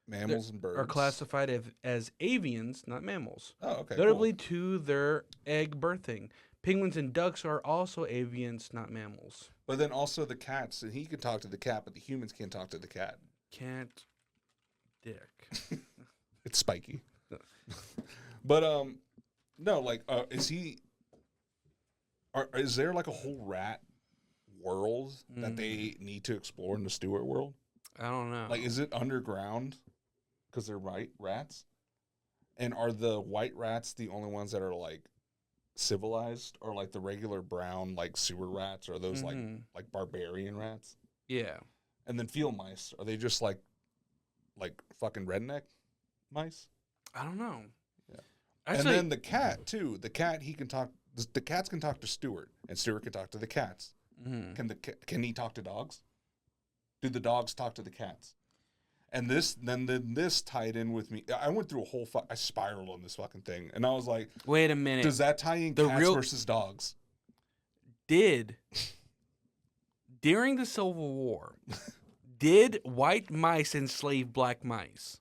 mammals and birds Are classified as avians, not mammals. Oh, okay. Notably to their egg birthing. Penguins and ducks are also avians, not mammals. But then also the cats, and he can talk to the cat, but the humans can't talk to the cat. Can't dick. It's spiky. But no, like is he? Is there like a whole rat world that they need to explore in the Stuart world? I don't know. Like, is it underground? Because they're rats, and are the white rats the only ones that are like civilized, or like the regular brown like sewer rats, or those like barbarian rats? Yeah. And then field mice, are they just like like fucking redneck mice. I don't know. Yeah. Actually, And then the cat too. The cat he can talk. The cats can talk to Stuart, and Stuart can talk to the cats. mhm. Can he talk to dogs? Do the dogs talk to the cats? And this tied in with me. I went through a whole I spiraled on this fucking thing, and I was like, Wait a minute. does that tie in cats versus dogs? Did during the Civil War, did white mice enslave black mice?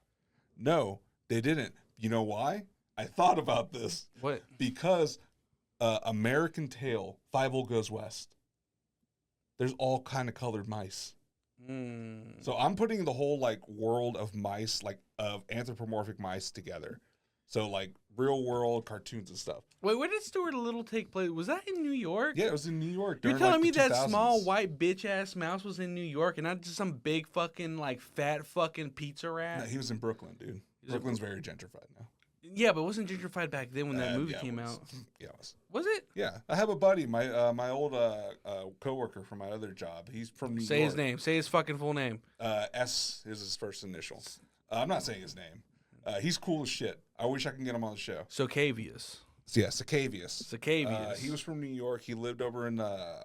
No, they didn't. You know why? I thought about this. What? Because American Tail, 5 Goes West. There's all kind of colored mice. So I'm putting the whole like world of mice, like of anthropomorphic mice together. So like real world cartoons and stuff. Wait, where did Stuart Little take place? Was that in New York? Yeah, it was in New York. You're During, telling like, me the that 2000s. small white bitch ass mouse was in New York and not just some big fucking like fat fucking pizza rat? No, he was in Brooklyn, dude. Brooklyn's very gentrified now. Yeah, but it wasn't gentrified back then when that movie Yeah, came it was. out. Yeah, it was. Was it? Yeah, I have a buddy, my old coworker from my other job. He's from New York. Say his name. Say his fucking full name. S is his first initial. I'm not saying his name. He's cool as shit. I wish I can get him on the show. Socavius. Yeah, Sacavius. Sacavius. He was from New York. He lived over in I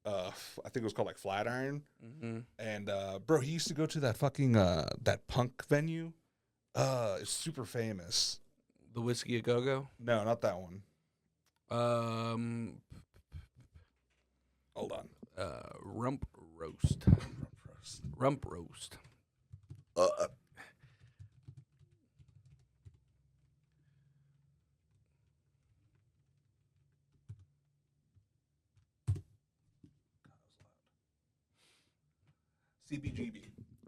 think it was called like Flatiron. Mm-hmm. And bro, he used to go to that fucking that punk venue. It's super famous. The Whiskey a Go Go. No, not that one. Um, Hold on. Rump Roast. Rump Roast.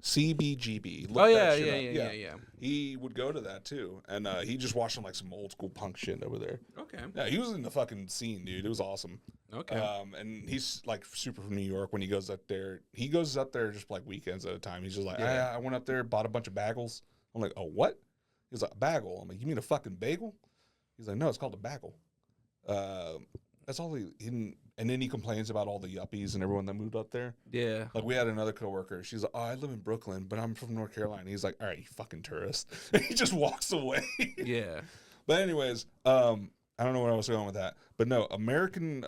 CBGB. Look Oh yeah, that shit yeah, up. yeah. He would go to that too, and he just watched some like some old school punk shit over there. Okay. Yeah, he was in the fucking scene, dude. It was awesome. Okay. And he's like super from New York. When he goes up there, just like weekends at a time. He's just like, Yeah. I went up there, bought a bunch of bagels. I'm like, oh what? He's like, a bagel. I'm like, you mean a fucking bagel? He's like, no, it's called a bagel. That's all he didn't. And then he complains about all the yuppies and everyone that moved up there. Yeah. Like we had another coworker. She's like, oh, I live in Brooklyn, but I'm from North Carolina. He's like, all right, you fucking tourist. And he just walks away. Yeah. But anyways, I don't know where I was going with that. But no, American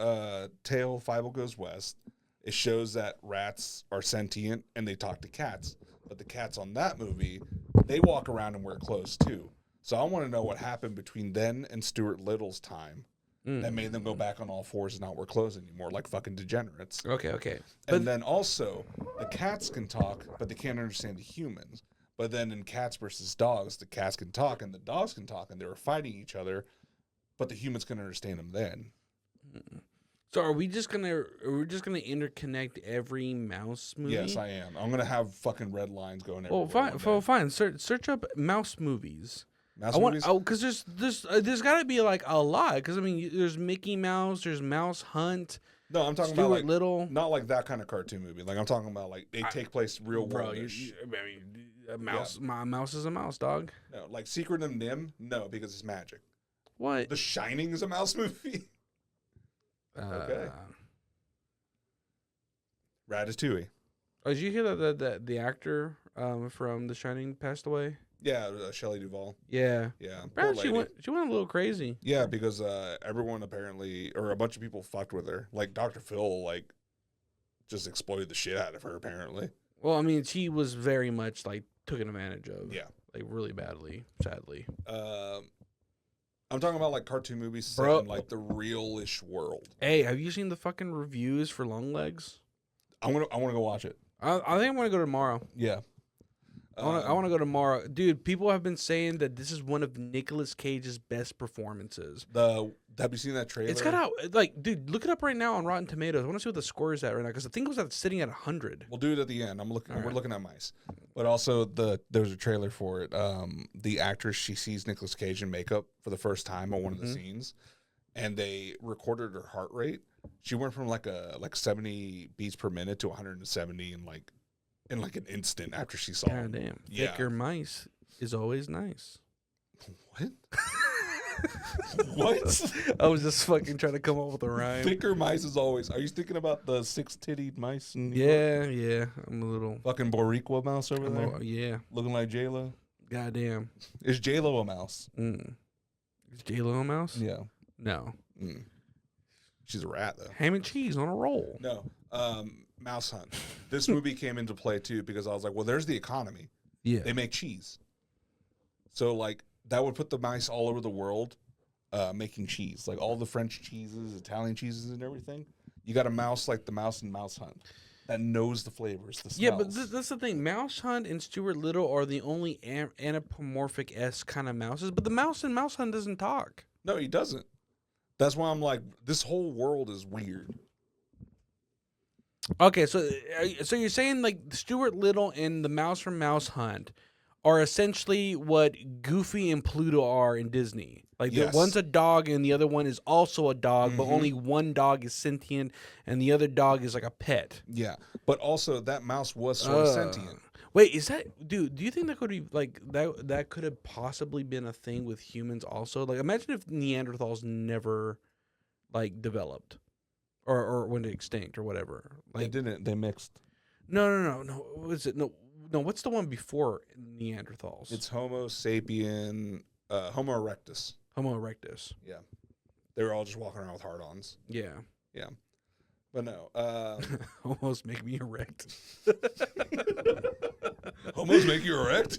Tail, 5 Goes West. It shows that rats are sentient and they talk to cats. But the cats on that movie, they walk around and wear clothes too. So I want to know what happened between then and Stuart Little's time that made them go back on all fours and not wear clothes anymore, like fucking degenerates. Okay. And then also, the cats can talk, but they can't understand the humans. But then in Cats versus Dogs, the cats can talk and the dogs can talk, and they were fighting each other, but the humans can understand them then. So are we just gonna interconnect every mouse movie? Yes, I am. I'm gonna have fucking red lines going Well, everywhere. fine. Search up mouse movies. Mouse I want movies? because there's got to be like a lot because I mean there's Mickey Mouse, there's Mouse Hunt, No, I'm talking Stuart about like Little. not like that kind of cartoon movie. Like I'm talking about like they take place real Bro, world. I mean, a mouse. My mouse is a mouse, dog. No, like Secret of Nim. No, because it's magic. What? The Shining is a mouse movie. Okay. Ratatouille. Oh, did you hear that the actor from The Shining passed away? Yeah, Shelley Duvall. Yeah. Yeah, Bro, poor she lady. went a little crazy. Yeah, because everyone apparently, or a bunch of people fucked with her. Like Dr. Phil, like just exploited the shit out of her. Apparently. Well, I mean, she was very much like taken advantage of. Yeah. Like really badly, sadly. I'm talking about like cartoon movies set Bro. in like the real-ish world. Hey, have you seen the fucking reviews for Long Legs? I want to go watch it. I think I'm gonna go tomorrow. Yeah. I want to go tomorrow, dude. People have been saying that this is one of Nicolas Cage's best performances. Have you seen that trailer? It's got out like, dude. Look it up right now on Rotten Tomatoes. I want to see what the score is at right now because I think it was sitting at 100. We'll do it at the end. We're right. looking at mice, but also there's a trailer for it. The actress, she sees Nicolas Cage in makeup for the first time on one of the scenes, and they recorded her heart rate. She went from like 70 beats per minute to 170 in like an instant after she saw God him. damn, Yeah. thicker mice is always nice. What? What? I was just fucking trying to come up with a rhyme. Thicker mice is always. Are you thinking about the 6-tittied mice? In New York? Yeah. I'm a little. Fucking Boricua mouse over there, Yeah. looking like J-Lo. Goddamn. Is J-Lo a mouse? Is J-Lo a mouse? Yeah. No. She's a rat though. Ham and cheese on a roll. No. Mouse Hunt. This movie came into play too because I was like, well, there's the economy. Yeah. They make cheese. So like that would put the mice all over the world making cheese. Like all the French cheeses, Italian cheeses and everything. You got a mouse like the mouse in Mouse Hunt that knows the flavors, the smells. Yeah, but that's the thing. Mouse Hunt and Stuart Little are the only anthropomorphic-esque kind of mouses, but the mouse in Mouse Hunt doesn't talk. No, he doesn't. That's why I'm like, this whole world is weird. Okay, so you're saying like Stuart Little and the mouse from Mouse Hunt are essentially what Goofy and Pluto are in Disney. Like Yes. one's a dog and the other one is also a dog, but only one dog is sentient and the other dog is like a pet. Yeah, but also that mouse was sort of sentient. Wait, is that dude? Do you think that could be like that? That could have possibly been a thing with humans also. Like, imagine if Neanderthals never like developed, or went extinct or whatever. Like, They didn't. They mixed. No. What is it? No. What's the one before Neanderthals? It's Homo sapien, Homo erectus. Homo erectus. Yeah, they were all just walking around with hard-ons. Yeah. Yeah, but no. Almost make me erect. Homos make you erect.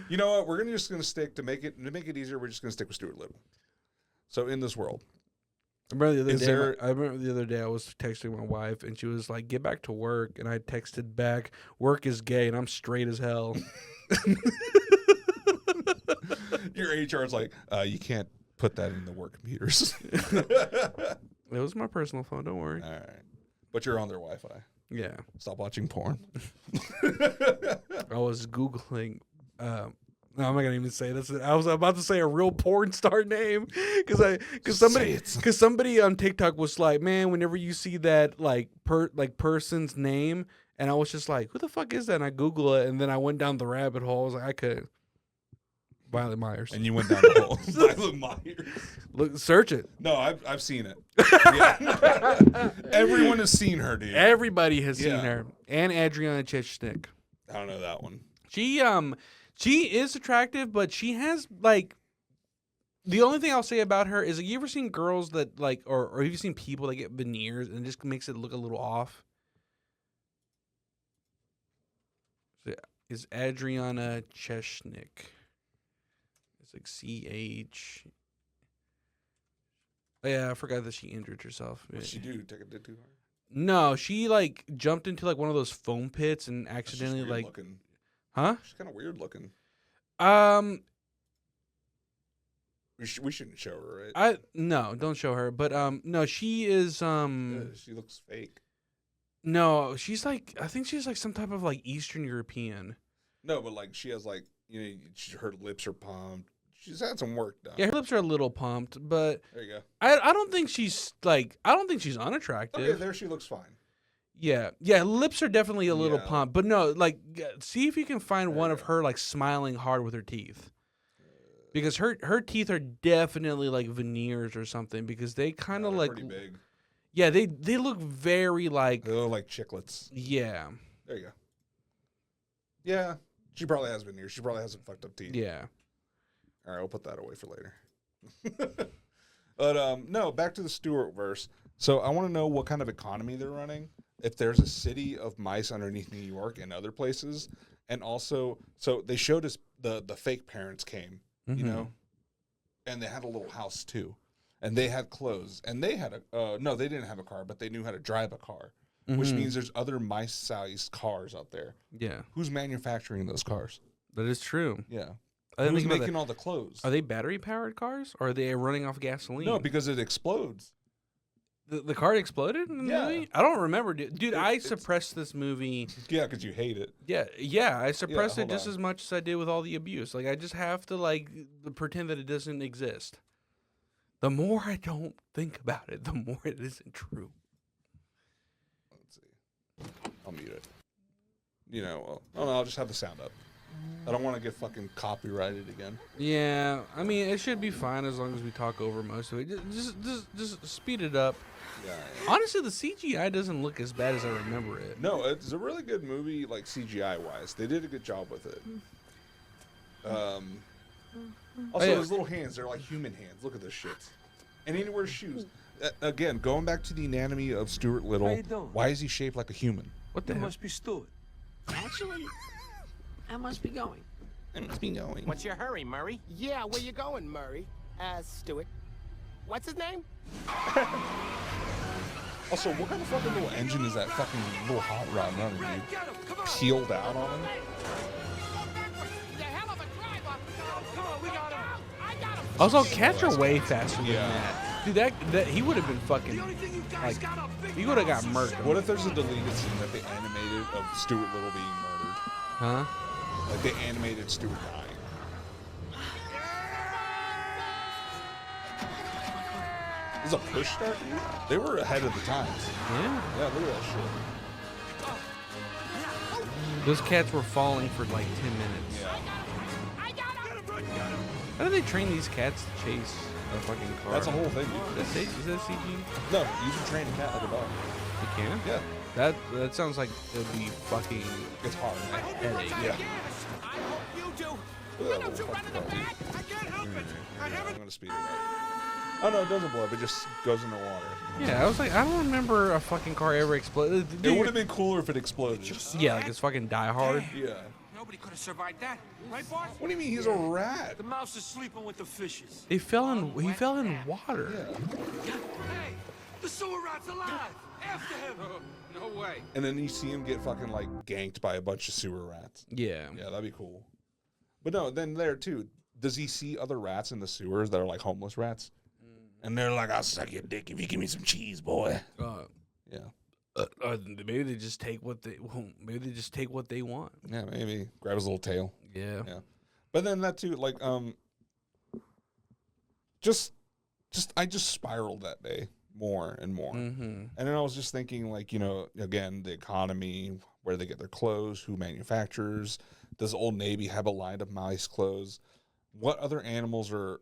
You know what? We're just gonna stick to make it easier. We're just gonna stick with Stuart Little. So in this world, I remember the other day I was texting my wife and she was like, "Get back to work," and I texted back, "Work is gay," and I'm straight as hell. your HR is like, you can't put that in the work computers. It was my personal phone. Don't worry. All right, but you're on their Wi-Fi. Yeah. Stop watching porn. I was Googling. No, I'm not gonna even say this. I was about to say a real porn star name because somebody on TikTok was like, "Man, whenever you see that person's name," and I was just like, "Who the fuck is that?" And I Google it, and then I went down the rabbit hole. I was like, I could. Violet Myers. And you went down the hole. Violet Myers. Look, search it. No, I've seen it. Yeah. Everyone has seen her, dude. Everybody has seen her. And Adriana Chechnik. I don't know that one. She is attractive, but she has like the only thing I'll say about her is, like, you ever seen girls that like or have you seen people that get veneers and it just makes it look a little off? So, is Adriana Chechnik. It's like CH. Oh, yeah, I forgot that she injured herself. What did she do? Take a dick too hard? No, she like jumped into like one of those foam pits and accidentally like looking. Huh? She's kind of weird looking. We shouldn't show her, right? No, don't show her. But no, she is She looks fake. No, she's like, I think she's like some type of like Eastern European. No, but like she has like, her lips are pumped. She's had some work done. Yeah, her lips are a little pumped, but there you go. I don't think she's unattractive. Okay, there she looks fine. Yeah, lips are definitely a little pumped, but no, like, see if you can find one of her like smiling hard with her teeth, because her teeth are definitely like veneers or something, because they kind of like pretty big. Yeah, they look very like, they look like chiclets. Yeah. There you go. Yeah, she probably has veneers. She probably has some fucked up teeth. Yeah. All right, I'll put that away for later. But no, back to the Stuart-Verse. So I want to know what kind of economy they're running. If there's a city of mice underneath New York and other places, and also, so they showed us the fake parents came, and they had a little house too, and they had clothes, and they had no, they didn't have a car, but they knew how to drive a car, which means there's other mice-sized cars out there. Yeah. Who's manufacturing those cars? That is true. Yeah. Who's making all the clothes? Are they battery-powered cars, or are they running off gasoline? No, because it explodes. The car exploded in the movie? I don't remember, dude. I suppressed this movie. Yeah, because you hate it. Yeah. I suppressed it just on. as much as I did with all the abuse. Like, I just have to like pretend that it doesn't exist. The more I don't think about it, the more it isn't true. Let's see. I'll mute it. I'll just have the sound up. I don't want to get fucking copyrighted again. Yeah, I mean, it should be fine as long as we talk over most of it. Just speed it up. Yeah. Honestly, the CGI doesn't look as bad as I remember it. No, it's a really good movie, like CGI wise. They did a good job with it. Also, yeah. those little hands, they're like human hands. Look at this shit. And he wears shoes. Again, going back to the anatomy of Stuart Little, How you doing? why is he shaped like a human? What the That hell? must be Stuart. Actually, I must be going. It must be going. What's your hurry, Murray? Yeah, where you going, Murray? Stuart. What's his name? Also, what kind of fucking little engine is that fucking little hot rod running, dude? Peeled out on him? The hell of a driver! Come on, we got him! I got him! Also, cats are way faster than Yeah. that. Dude, that he would have been fucking like he would have got murked. What if there's a deleted scene that they animated of Stuart Little being murdered? Huh? Like they animated Stuart dying. This is a push start, dude? They were ahead of the times. Yeah. Yeah, look at that shit. Those cats were falling for like 10 minutes. Yeah. How do they train these cats to chase a fucking car? That's a whole thing, dude. Is that CG? No, you can train a cat like a dog. They can? Yeah. That sounds like it would be fucking It's hard, man. headache. Yeah. I hope you do. Look at that Don't you little run in the fucking back? I can't help it. I I'm haven't. gonna speed it up. Oh no, it doesn't blow up. It just goes in the water. Yeah, I was like, I don't remember a fucking car ever exploded. It would have been cooler if it exploded. Yeah, like it's fucking Die Hard. Yeah. Nobody could have survived that. Right, boss? What do you mean he's a rat? The mouse is sleeping with the fishes. He fell in water. Yeah. Hey, the sewer rat's alive. After him. No way. And then you see him get fucking like ganked by a bunch of sewer rats. Yeah. Yeah, that'd be cool. But no, then there too. Does he see other rats in the sewers that are like homeless rats? And they're like, "I'll suck your dick if you give me some cheese, boy." Yeah. Maybe they just take what they want. Yeah, maybe grab his little tail. Yeah. Yeah. But then that too, like, I just spiraled that day more and more. Mm-hmm. And then I was just thinking, like, you know, again, the economy, where they get their clothes, who manufactures, does Old Navy have a line of mice clothes? What other animals are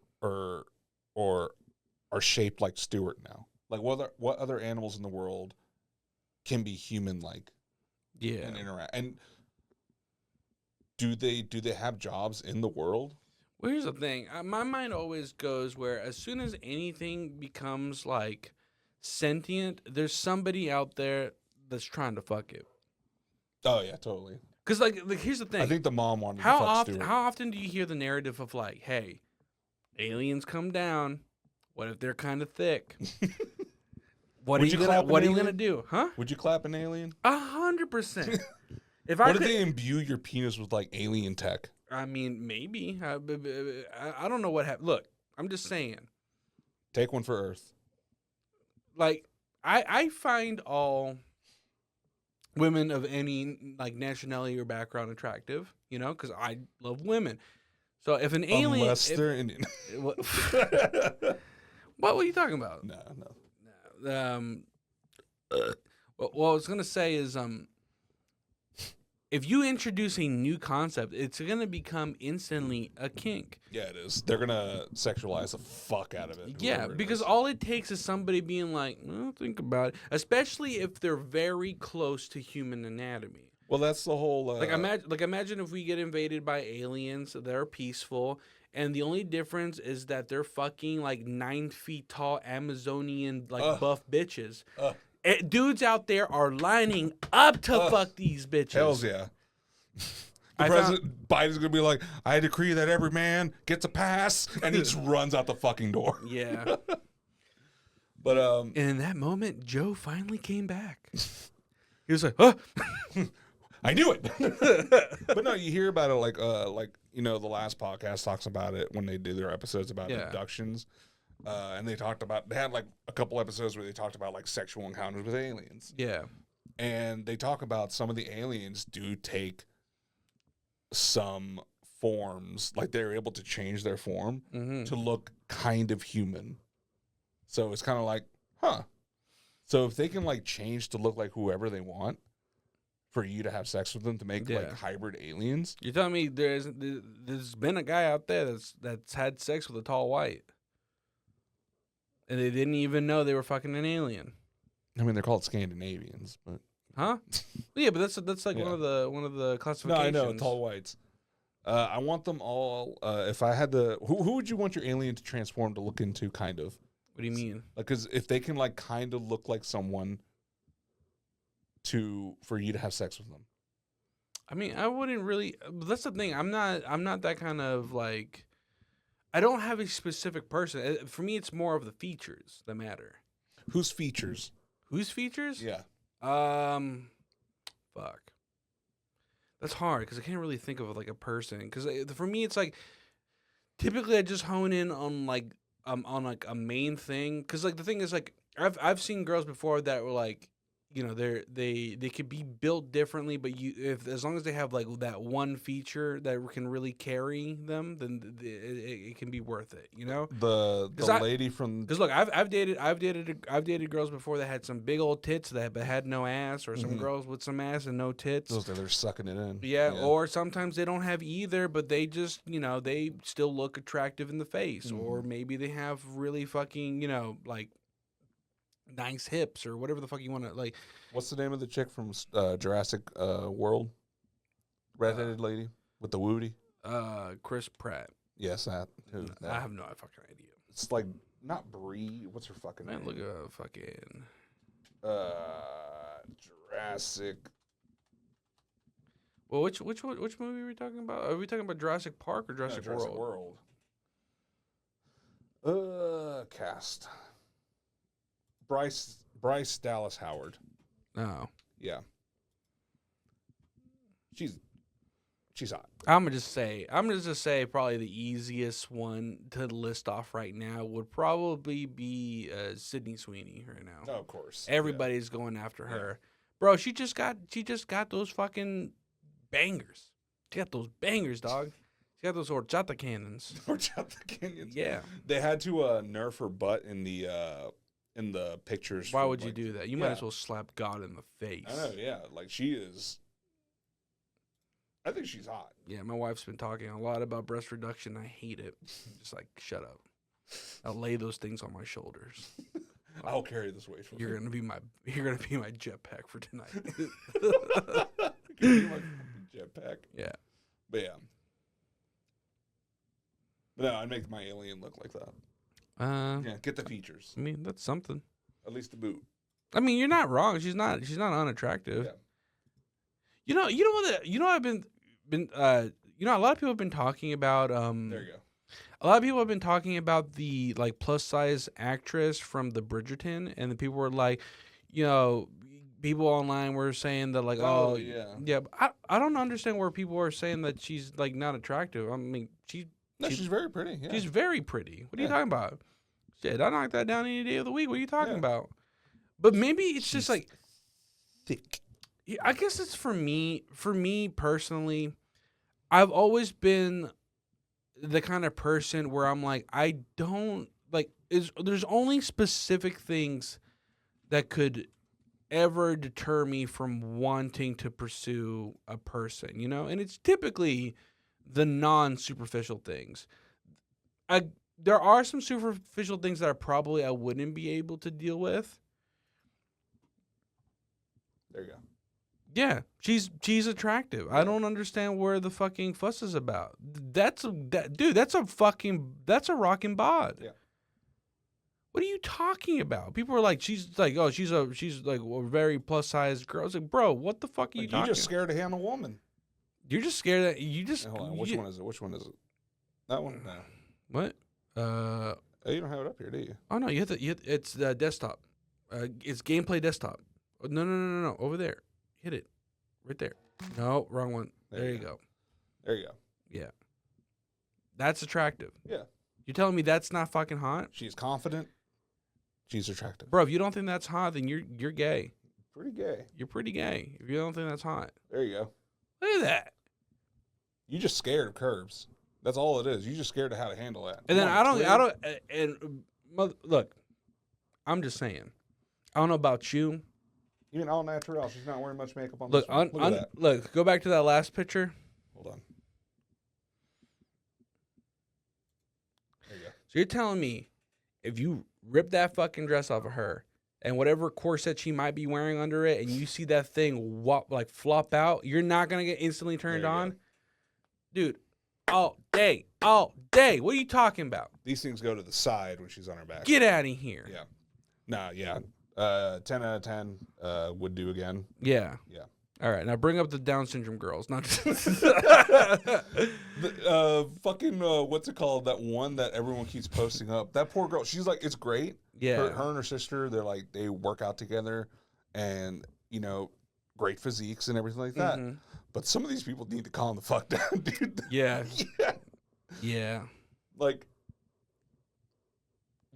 shaped like Stuart now? Like, what other animals in the world can be human-like Yeah. and interact? And do they have jobs in the world? Well, here's the thing. My mind always goes where as soon as anything becomes like sentient, there's somebody out there that's trying to fuck it. Oh yeah, totally. Because like here's the thing. I think the mom wanted how to fuck often Stuart. how often do you hear the narrative of like, hey, aliens come down? What if they're kind of thick? What Would are you you gonna clap an What are you alien? gonna do? Huh? Would you clap an alien? 100%. If What I if could, they imbue your penis with like alien tech? I mean, maybe. I don't know what happened. Look, I'm just saying. Take one for Earth. Like, I find all women of any like nationality or background attractive, you know, because I love women. So if an alien, Unless they're Indian. what were you talking about? No. What I was gonna say is, if you introduce a new concept, it's gonna become instantly a kink. Yeah, it is. They're gonna sexualize the fuck out of it. Yeah, whoever it because is. all it takes is somebody being like, well, think about it. Especially if they're very close to human anatomy. Well, that's the whole. Imagine if we get invaded by aliens that are peaceful, and the only difference is that they're fucking like 9 feet tall Amazonian like buff bitches. Dudes out there are lining up to fuck these bitches. Hells yeah. I President Biden's gonna be like, I decree that every man gets a pass, and he just runs out the fucking door. Yeah. But And in that moment, Joe finally came back. He was like, "Huh." I knew it. But no, you hear about it like you know, the last podcast talks about it when they do their episodes about abductions. And they had like a couple episodes where they talked about like sexual encounters with aliens. Yeah. And they talk about some of the aliens do take some forms, like they're able to change their form to look kind of human. So it's kind of like, huh. So if they can like change to look like whoever they want, for you to have sex with them to make like hybrid aliens. You're telling me there's been a guy out there that's had sex with a tall white, and they didn't even know they were fucking an alien. I mean, they're called Scandinavians, but huh? Yeah, but that's like one of the classifications. No, I know, tall whites. I want them all. If I had to, who would you want your alien to transform to look into? Kind of. What do you mean? Like, because if they can like kind of look like someone, for you to have sex with them. I mean, I wouldn't really. That's the thing. I'm not that kind of like. I don't have a specific person. For me, it's more of the features that matter. Whose features? Whose features? Yeah. Fuck. That's hard because I can't really think of like a person. Because for me, it's like typically I just hone in on like a main thing. Because like the thing is like I've seen girls before that were like, you know, they could be built differently, but as long as they have like that one feature that can really carry them, then it can be worth it, you know. The lady from, because look, I've dated girls before that had some big old tits but had no ass, or some girls with some ass and no tits. Those they're sucking it in. Yeah, or sometimes they don't have either, but they just, you know, they still look attractive in the face, or maybe they have really fucking, you know, like nice hips or whatever the fuck you want to like. What's the name of the chick from Jurassic World? Redheaded lady with the woody. Chris Pratt. Yes, that. I have no fucking idea. It's like not Brie. What's her fucking name? Look at fucking Jurassic. Well, which movie are we talking about? Are we talking about Jurassic Park or Jurassic World? Cast. Bryce Dallas Howard. Oh. Yeah. She's hot. I'm gonna just say probably the easiest one to list off right now would probably be Sydney Sweeney right now. Oh, of course. Everybody's going after her. Bro, she just got those fucking bangers. She got those bangers, dog. She got those horchata cannons. Horchata cannons. Yeah. They had to nerf her butt in the pictures. Why would you do that? You might as well slap God in the face. I know, yeah. Like, she is. I think she's hot. Yeah, my wife's been talking a lot about breast reduction. I hate it. Just like, shut up. I'll lay those things on my shoulders. I'll carry this weight for you. You're gonna be my jetpack for tonight. You're my jetpack. Yeah. But yeah. But no, I'd make my alien look like that. Yeah, get the features. I mean, that's something. At least the boot. I mean, you're not wrong. She's not unattractive. Yeah. You know what I've been a lot of people have been talking about there you go. A lot of people have been talking about the like plus size actress from the Bridgerton, and the people were like, you know, people online were saying that like, oh yeah, but I don't understand where people are saying that she's like not attractive. I mean, she's very pretty. Yeah. She's very pretty. What are you talking about? Shit, I knock that down any day of the week. What are you talking about? But maybe it's just like thick. I guess it's for me. For me personally, I've always been the kind of person where I'm like, I don't like. There's only specific things that could ever deter me from wanting to pursue a person, you know, and it's typically the non-superficial things. There are some superficial things that I wouldn't be able to deal with. There you go. Yeah, she's attractive. I don't understand where the fucking fuss is about. That's a rockin' bod. Yeah. What are you talking about? People are like, she's like a very plus size girl. I was like, bro, what the fuck are you talking? You're just scared to handle a woman. You're just scared that you just. Hold on, which one is it? That one? No. What? Oh, you don't have it up here, do you? Oh no, it's the desktop. It's gameplay desktop. No, over there. Hit it, right there. No, wrong one. There you go. There you go. Yeah, that's attractive. Yeah. You're telling me that's not fucking hot? She's confident. She's attractive. Bro, if you don't think that's hot, then you're gay. Pretty gay. You're pretty gay if you don't think that's hot. There you go. Look at that. You just scared of curves. That's all it is. You just scared of how to handle that. And then look, I'm just saying. I don't know about you, Even all natural. She's not wearing much makeup on Look, this one. Look at that. look, go back to that last picture. Hold on. There you go. So you're telling me if you rip that fucking dress off of her and whatever corset she might be wearing under it, and you see that thing flop out, you're not gonna get instantly turned There you on, go. dude? All day, all day. What are you talking about? These things go to the side when she's on her back. Get out of here. Yeah. Nah, yeah. 10 out of 10 would do again. Yeah. Yeah. All right, now bring up the Down syndrome girls. Not Fucking, what's it called? That one that everyone keeps posting up. That poor girl. She's like, it's great. yeah. Her and her sister, they work out together and, great physiques and everything like that. Mhm. But some of these people need to calm the fuck down, dude. Yeah. Yeah. Yeah. Like,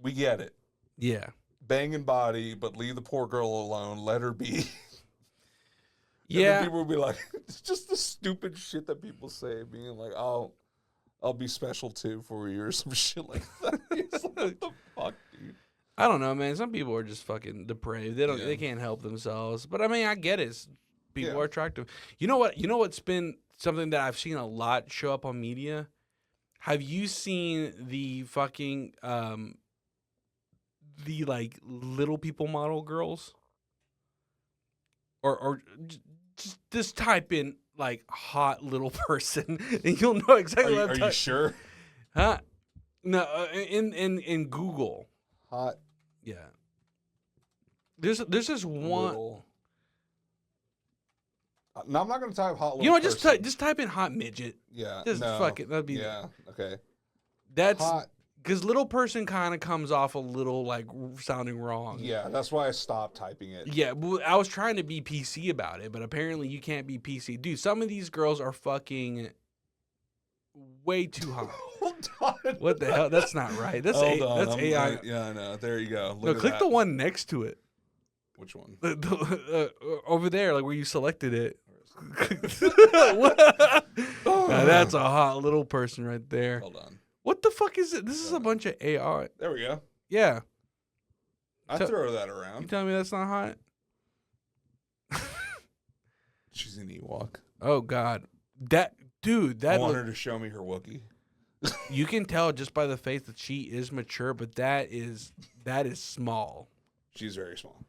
we get it. Yeah. Banging body, but leave the poor girl alone. Let her be. And then Yeah. people will be like, it's just the stupid shit that people say, being like, I'll be special too for you or some shit like that. It's like, what the fuck, dude? I don't know, man. Some people are just fucking depraved. They don't. Yeah. They can't help themselves. But I mean, I get it. People Yeah. are attractive. You know what? You know what's been something that I've seen a lot show up on media? Have you seen the fucking the like little people model girls? Or just type in like hot little person and you'll know exactly what I'm Are you talking. sure? Huh? No, in Google. Hot. Yeah. There's this one. Little. No, I'm not gonna type hot little. You know, person. just type in hot midget. Yeah. Just no. fuck it. That'd be Yeah. Okay. that's Hot. because little person kind of comes off a little like sounding wrong. Yeah. That's why I stopped typing it. Yeah, well, I was trying to be PC about it, but apparently you can't be PC. Dude, some of these girls are fucking way too hot. Hold on. What the hell? That's not right. That's Hold on. that's I'm AI. right. Yeah, I know. There you go. Look No, at click that. the one next to it. Which one? Over there, like where you selected it. What? Now that's a hot little person right there. Hold on. What the fuck is it? This is a bunch of AI. There we go. Yeah. I So- throw that You around. telling me that's not hot? She's an Ewok. Oh God, that dude. I That want her to show me her Wookiee. you can tell just by the face that she is mature, but that is small. She's very small.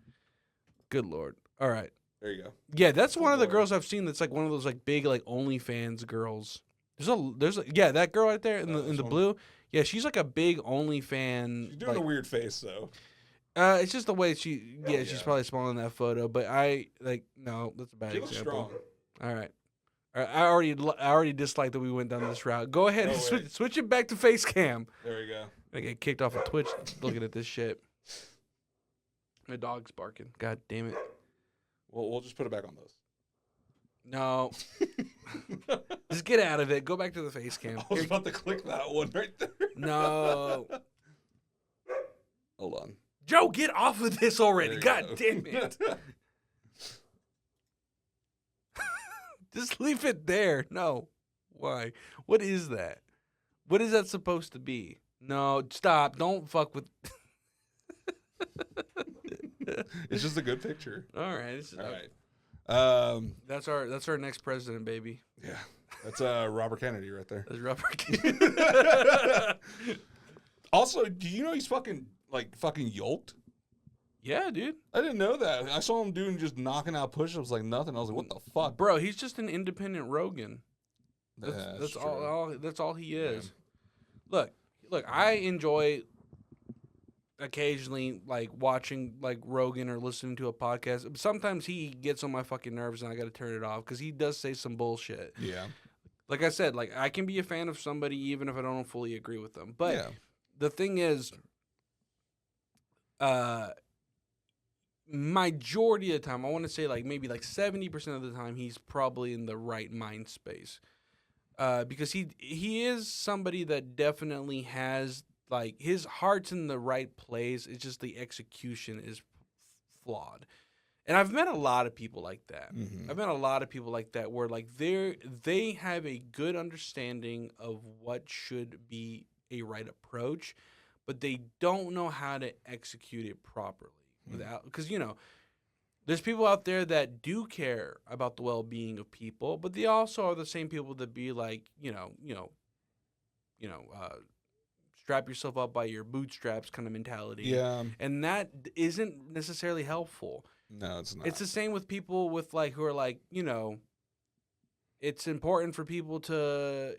Good Lord. All right. There you go. Yeah, that's one of the Lord. girls I've seen. That's like one of those like big like OnlyFans girls. There's a yeah, that girl right there in Oh, the this one? blue. Yeah, she's like a big OnlyFan. She's doing like, a weird face though. It's just the way she. Yeah, she's yeah. probably small in that photo. But no, that's a bad She looks example. strong. All right. I already disliked that we went down this route. Go ahead No and way. switch it back to face cam. There you go. I get kicked off of Twitch looking at this shit. My dog's barking. God damn it. We'll just put it back on those. No. Just get out of it. Go back to the face cam. I was about to click that one right there. No. Hold on. Joe, get off of this already. There you God go. damn it. Just leave it there. No. Why? What is that? What is that supposed to be? No, stop. Don't fuck with. It's just a good picture. All right. All right. That's our next president, baby. Yeah. That's Robert Kennedy right there. That's Robert. Also, do you know he's fucking yoked? Yeah, dude. I didn't know that. I saw him doing just knocking out push-ups like nothing. I was like, what the fuck? Bro, he's just an independent Rogan. Yeah, That's true. all he is. Look, I enjoy occasionally like watching like Rogan or listening to a podcast. Sometimes he gets on my fucking nerves and I got to turn it off because he does say some bullshit. Yeah. Like I said, like I can be a fan of somebody even if I don't fully agree with them. But yeah. the thing is, majority of the time, I want to say like maybe like 70% of the time, he's probably in the right mind space. Because he is somebody that definitely has like his heart's in the right place. It's just the execution is flawed. And I've met a lot of people like that. Mhm. I've met a lot of people like that where like they have a good understanding of what should be a right approach, but they don't know how to execute it properly without because There's people out there that do care about the well-being of people, but they also are the same people that be like, strap yourself up by your bootstraps kind of mentality. Yeah. And that isn't necessarily helpful. No, it's not. It's the same with people with like who are like, it's important for people to,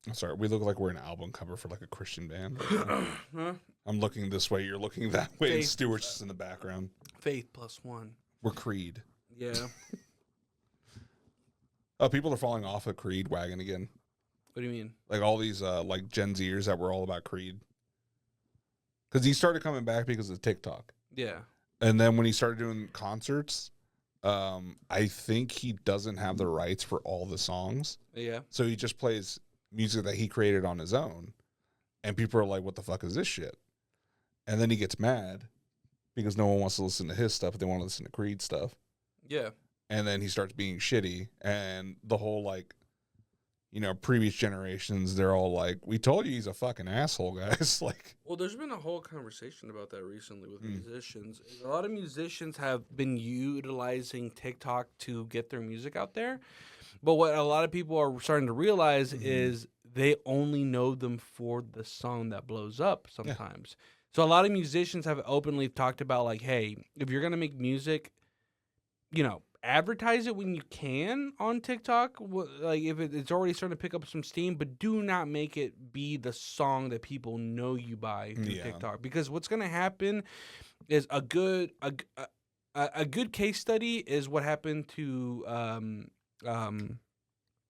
I'm sorry, we look like we're an album cover for like a Christian band. huh? I'm looking this way, you're looking that way, and Faith. Stuart's just in the background. Faith plus one. We're Creed. Yeah. Oh, people are falling off a Creed wagon again. What do you mean? Like all these like Gen Zers that were all about Creed. Because he started coming back because of TikTok. Yeah. And then when he started doing concerts, I think he doesn't have the rights for all the songs. Yeah. So he just plays music that he created on his own. And people are like, what the fuck is this shit? And then he gets mad because no one wants to listen to his stuff, but they want to listen to Creed stuff. Yeah. And then he starts being shitty. And the whole, like, previous generations, they're all like, we told you he's a fucking asshole, guys. Like, Well, there's been a whole conversation about that recently with musicians. A lot of musicians have been utilizing TikTok to get their music out there. But what a lot of people are starting to realize is they only know them for the song that blows up sometimes. So a lot of musicians have openly talked about, like, hey, if you're going to make music, advertise it when you can on TikTok. Like, if it's already starting to pick up some steam, but do not make it be the song that people know you by through TikTok. Because what's going to happen is a good case study is what happened to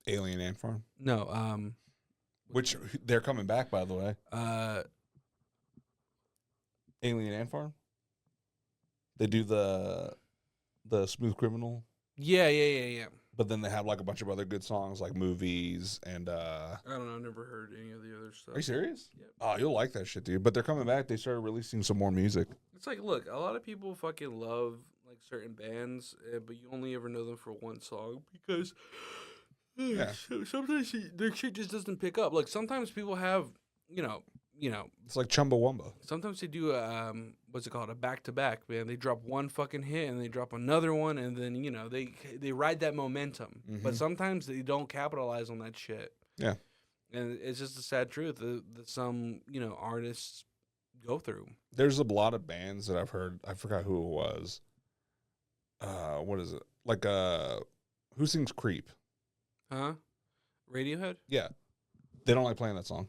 Alien Ant Farm. No, Which they're coming back, by the way. Alien Ant Farm. They do the Smooth Criminal. Yeah. But then they have like a bunch of other good songs like Movies and I don't know, I've never heard any of the other stuff. Are you serious? Yep. Oh, you'll like that shit, dude. But they're coming back. They started releasing some more music. It's like, look, a lot of people fucking love like certain bands, but you only ever know them for one song because sometimes their shit just doesn't pick up. Like sometimes people have, It's like Chumbawamba. sometimes they do what's it called, a back to back, man. They drop one fucking hit and they drop another one, and then they ride that momentum. But sometimes they don't capitalize on that shit. Yeah. And it's just a sad truth that some artists go through. There's a lot of bands that I've heard. I forgot who it was. What is it? Like who sings Creep? Huh? Radiohead? Yeah. They don't like playing that song.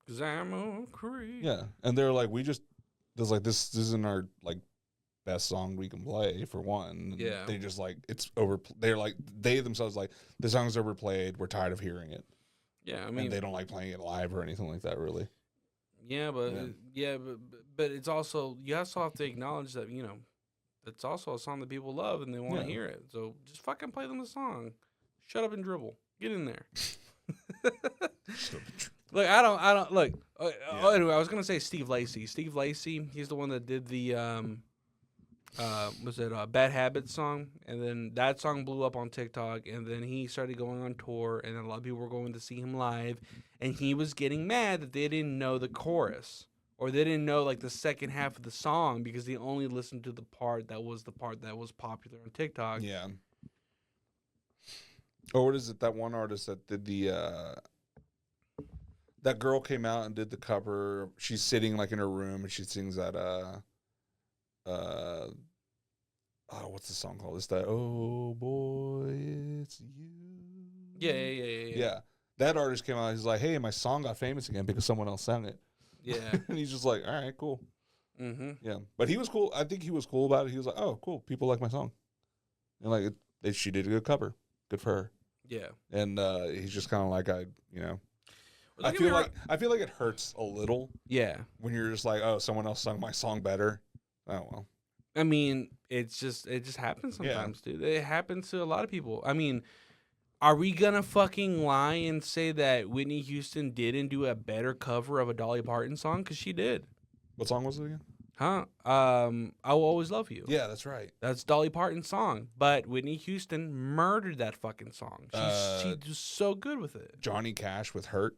'Cause I'm a creep. Yeah. And they're like, this isn't our like best song we can play for one. Yeah. They just like it's over. They're like they themselves like the song's overplayed. We're tired of hearing it. Yeah, I And mean, they don't like playing it live or anything like that. Really. but it's also you also have to acknowledge that it's also a song that people love and they want to hear it. So just fucking play them the song. Shut up and dribble. Get in there. Look, I don't look. Anyway, I was gonna say Steve Lacy. Steve Lacy, he's the one that did the Bad Habits song, and then that song blew up on TikTok, and then he started going on tour, and then a lot of people were going to see him live, and he was getting mad that they didn't know the chorus or they didn't know like the second half of the song because they only listened to the part that was popular on TikTok. Yeah. Or what is it? That one artist that did the that girl came out and did the cover. She's sitting like in her room and she sings that what's the song called? It's that oh boy, it's you. Yeah. That artist came out. He's like, hey, my song got famous again because someone else sang it. Yeah. And he's just like, all right, cool. Mm-hmm. Yeah, but he was cool. I think he was cool about it. He was like, oh, cool. People like my song, and like she did a good cover. Good for her. Yeah. And he's just kind of like I Well, I feel like it hurts a little. Yeah. When you're just like, oh, someone else sung my song better. Oh well. I mean, it just happens sometimes, dude. It happens to a lot of people. I mean, are we gonna fucking lie and say that Whitney Houston didn't do a better cover of a Dolly Parton song? Because she did. What song was it again? Huh? I Will Always Love You. Yeah, that's right. That's Dolly Parton's song. But Whitney Houston murdered that fucking song. She's just so good with it. Johnny Cash with Hurt.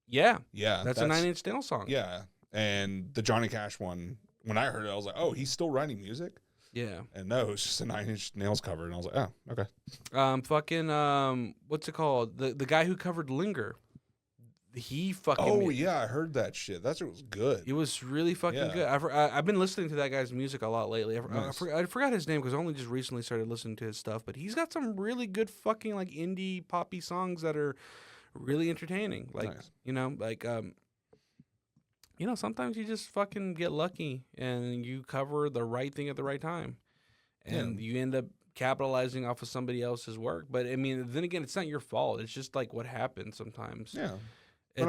Yeah. Yeah. That's a 9 Inch Nails song. Yeah. And the Johnny Cash one, when I heard it, I was like, oh, he's still writing music? Yeah. And no, it's just a 9 Inch Nails cover. And I was like, oh, okay. What's it called? The guy who covered Linger. He fucking. Oh, yeah, I heard that shit. That shit was good. It was really fucking Yeah. good. I've been listening to that guy's music a lot lately. Nice. I forgot his name because I only just recently started listening to his stuff. But he's got some really good fucking like indie poppy songs that are really entertaining. Like Nice. Sometimes you just fucking get lucky and you cover the right thing at the right time, and you end up capitalizing off of somebody else's work. But I mean, then again, it's not your fault. It's just like what happens sometimes. Yeah. But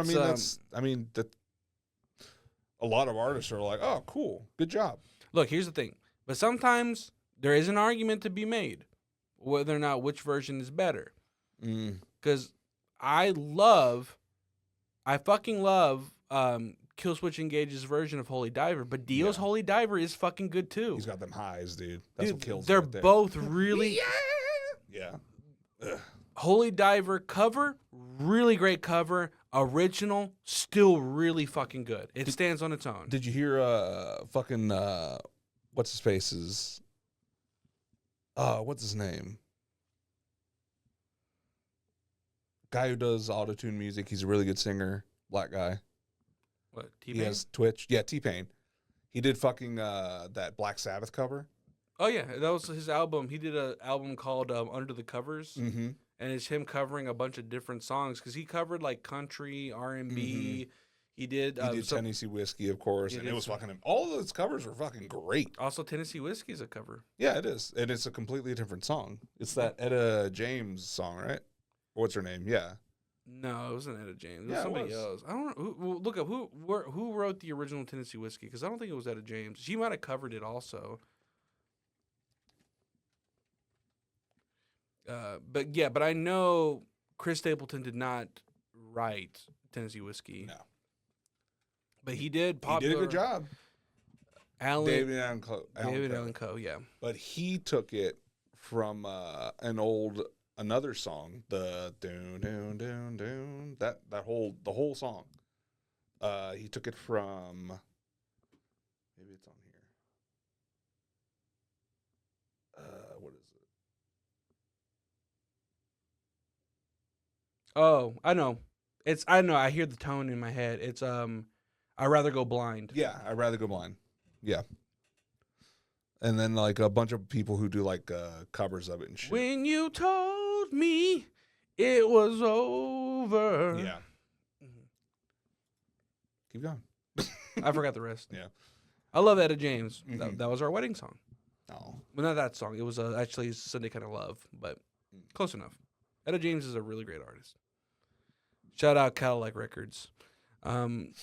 a lot of artists are like, oh, cool. Good job. Look, here's the thing. But sometimes there is an argument to be made whether or not which version is better. Because I fucking love Killswitch Engage's version of Holy Diver, but Dio's Holy Diver is fucking good too. He's got them highs, dude. That's what kills They're right there. both really... Yeah. Holy Diver cover, really great cover. Original, still really fucking good. It stands on its own. Did you hear fucking what's his face's what's his name? Guy who does autotune music. He's a really good singer. Black guy. What, He T-Pain? has Twitch. Yeah, T-Pain. He did fucking that Black Sabbath cover. Oh, yeah. That was his album. He did an album called Under the Covers. Mm-hmm. And it's him covering a bunch of different songs because he covered like country, R&B. He did Tennessee Whiskey, of course, and it was fucking. All of those covers were fucking great. Also, Tennessee Whiskey is a cover. Yeah, it is, and it's a completely different song. It's that Etta James song, right? What's her name? Yeah. No, it wasn't Etta James. It was Yeah, it somebody was. else. I don't know. Look up who wrote the original Tennessee Whiskey because I don't think it was Etta James. She might have covered it also. But I know Chris Stapleton did not write Tennessee Whiskey. No. But he did. He did a good job. David Allen Coe, yeah. But he took it from another song, the doon doon doon doon, the whole song. He took it from, maybe it's on here. What is it? Oh, I know. I hear the tone in my head. It's I'd rather go blind. Yeah, I'd rather go blind. Yeah. And then like a bunch of people who do like covers of it and shit. When you told me it was over. Yeah. Keep going. I forgot the rest. Yeah. I love Etta James. Mhm. That was our wedding song. Oh. Well, not that song. It was actually Sunday Kind of Love, but close enough. Etta James is a really great artist. Shout out Cadillac Records. Mine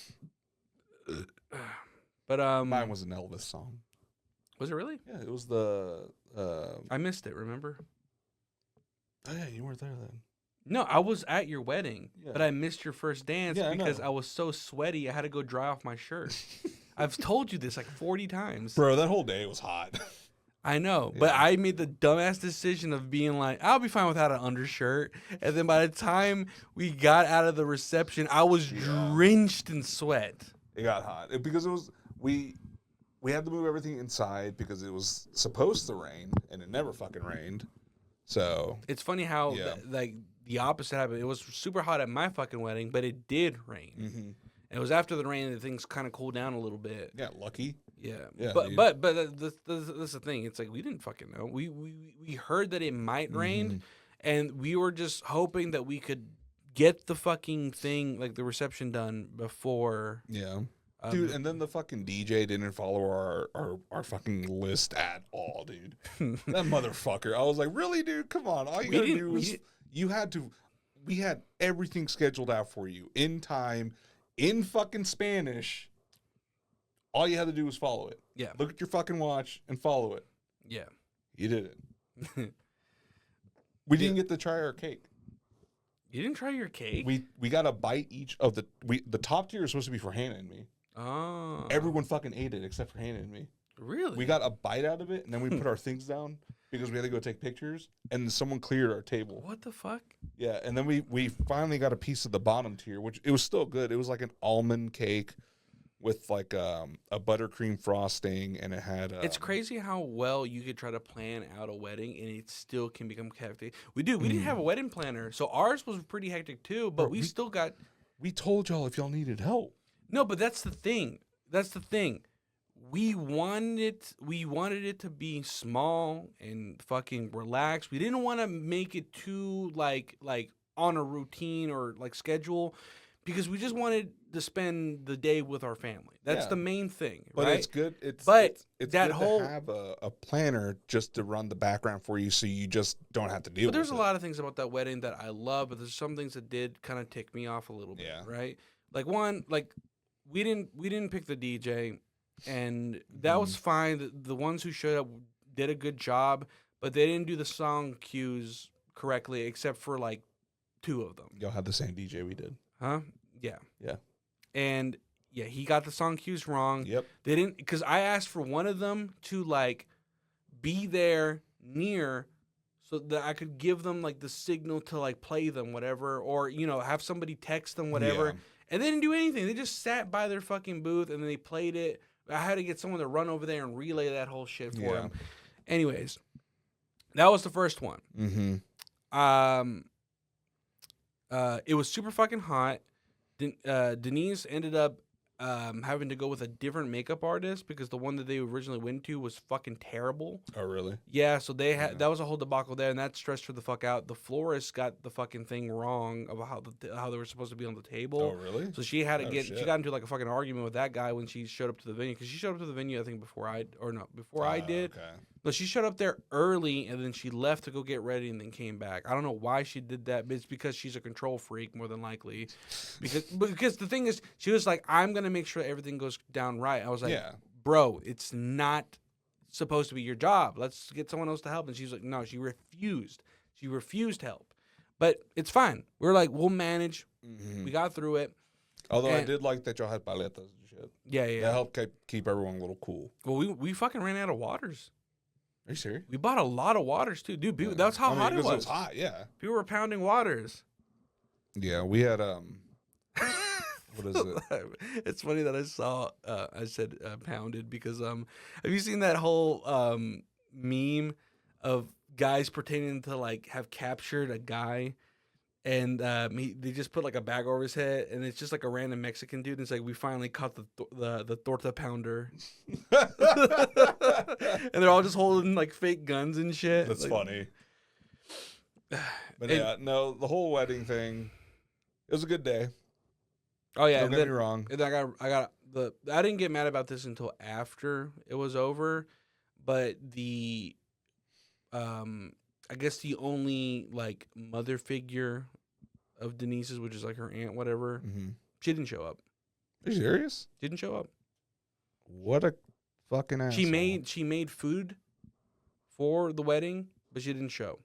was an Elvis song. Was it really? Yeah, it was the. I missed it. Remember? Oh yeah, you weren't there then. No, I was at your wedding, Yeah. but I missed your first dance Yeah, I because know. I was so sweaty. I had to go dry off my shirt. I've told you this like 40 times. Bro, that whole day was hot. I know, but Yeah. I made the dumbass decision of being like, I'll be fine without an undershirt. And then by the time we got out of the reception, I was drenched in sweat. It got hot because it was we had to move everything inside because it was supposed to rain and it never fucking rained. So It's funny how Yeah. like the opposite happened. It was super hot at my fucking wedding, but it did rain. mhm. It was after the rain that things kind of cooled down a little bit. Yeah, lucky. Yeah, Yeah, but dude. that's the thing. It's like we didn't fucking know. We heard that it might rain, and we were just hoping that we could get the fucking thing like the reception done before. Yeah. Dude, and then the fucking DJ didn't follow our fucking list at all, dude. That motherfucker. I was like, really, dude? Come on. All you We gotta didn't- do we is didn't- we had everything scheduled out for you in time, in fucking Spanish. All you had to do was follow it. Yeah, Look at your fucking watch and follow it. yeah. You did it. We didn't get to try our cake. You didn't try your cake. We got a bite each of the top tier is supposed to be for Hannah and me. Oh, Everyone fucking ate it except for Hannah and me. really? We got a bite out of it, and then we put our things down because we had to go take pictures, and someone cleared our table. What the fuck? Yeah, and then we finally got a piece of the bottom tier, which it was still good. It was like an almond cake with like a buttercream frosting, and it had. It's crazy how well you could try to plan out a wedding and it still can become hectic. We didn't have a wedding planner, so ours was pretty hectic too. But Bro, we still got. We told y'all if y'all needed help. No, but that's the thing. We wanted it to be small and fucking relaxed. We didn't want to make it too like on a routine or like schedule, because we just wanted to spend the day with our family. That's the main thing, But right? it's good. It's that good whole to have a planner just to run the background for you, so you just don't have to deal But there's with a lot of things about that wedding that I love, but there's some things that did kind of tick me off a little bit, Yeah. right? Like one, like we didn't pick the DJ, and that was fine. The ones who showed up did a good job, but they didn't do the song cues correctly, except for like 2 of them. Y'all had the same DJ we did. Huh? Yeah. Yeah. And yeah, he got the song cues wrong. Yep. They didn't, because I asked for one of them to like be there near, so that I could give them like the signal to like play them, whatever, or have somebody text them, whatever. Yeah. And they didn't do anything. They just sat by their fucking booth and then they played it. I had to get someone to run over there and relay that whole shit for them. Anyways, that was the first one. Mm-hmm. It was super fucking hot. Denise ended up having to go with a different makeup artist because the one that they originally went to was fucking terrible. Oh, really? Yeah, so they had that was a whole debacle there, and that stressed her the fuck out. The florist got the fucking thing wrong about how they were supposed to be on the table. Oh, really? So she had to Shit. she got into like a fucking argument with that guy when she showed up to the venue, because she showed up to the venue I think before I did. Okay. No, she showed up there early and then she left to go get ready and then came back. I don't know why she did that, but it's because she's a control freak more than likely. Because the thing is, she was like, I'm gonna make sure everything goes down right. I was like, bro, it's not supposed to be your job. Let's get someone else to help. And she's like, no, she refused. She refused help. But it's fine. We're like, we'll manage. Mm-hmm. We got through it. Although I did like that y'all had paletas and shit. Yeah. That helped keep everyone a little cool. Well, we fucking ran out of waters. Are you serious? We bought a lot of waters too, dude. That's how hot it was. It was hot, yeah. People were pounding waters. Yeah, we had what is it? It's funny that I saw. I said pounded because have you seen that whole meme of guys pretending to like have captured a guy, and they just put like a bag over his head, and it's just like a random Mexican dude. And it's like, we finally caught the torta pounder, and they're all just holding like fake guns and shit. That's like, funny. But no, the whole wedding thing, it was a good day. Oh yeah, Don't get me wrong. And I didn't get mad about this until after it was over, but I guess the only like mother figure of Denise's, which is like her aunt, whatever, she didn't show up. Are you serious? Didn't show up. What a fucking asshole. She made food for the wedding, but she didn't show.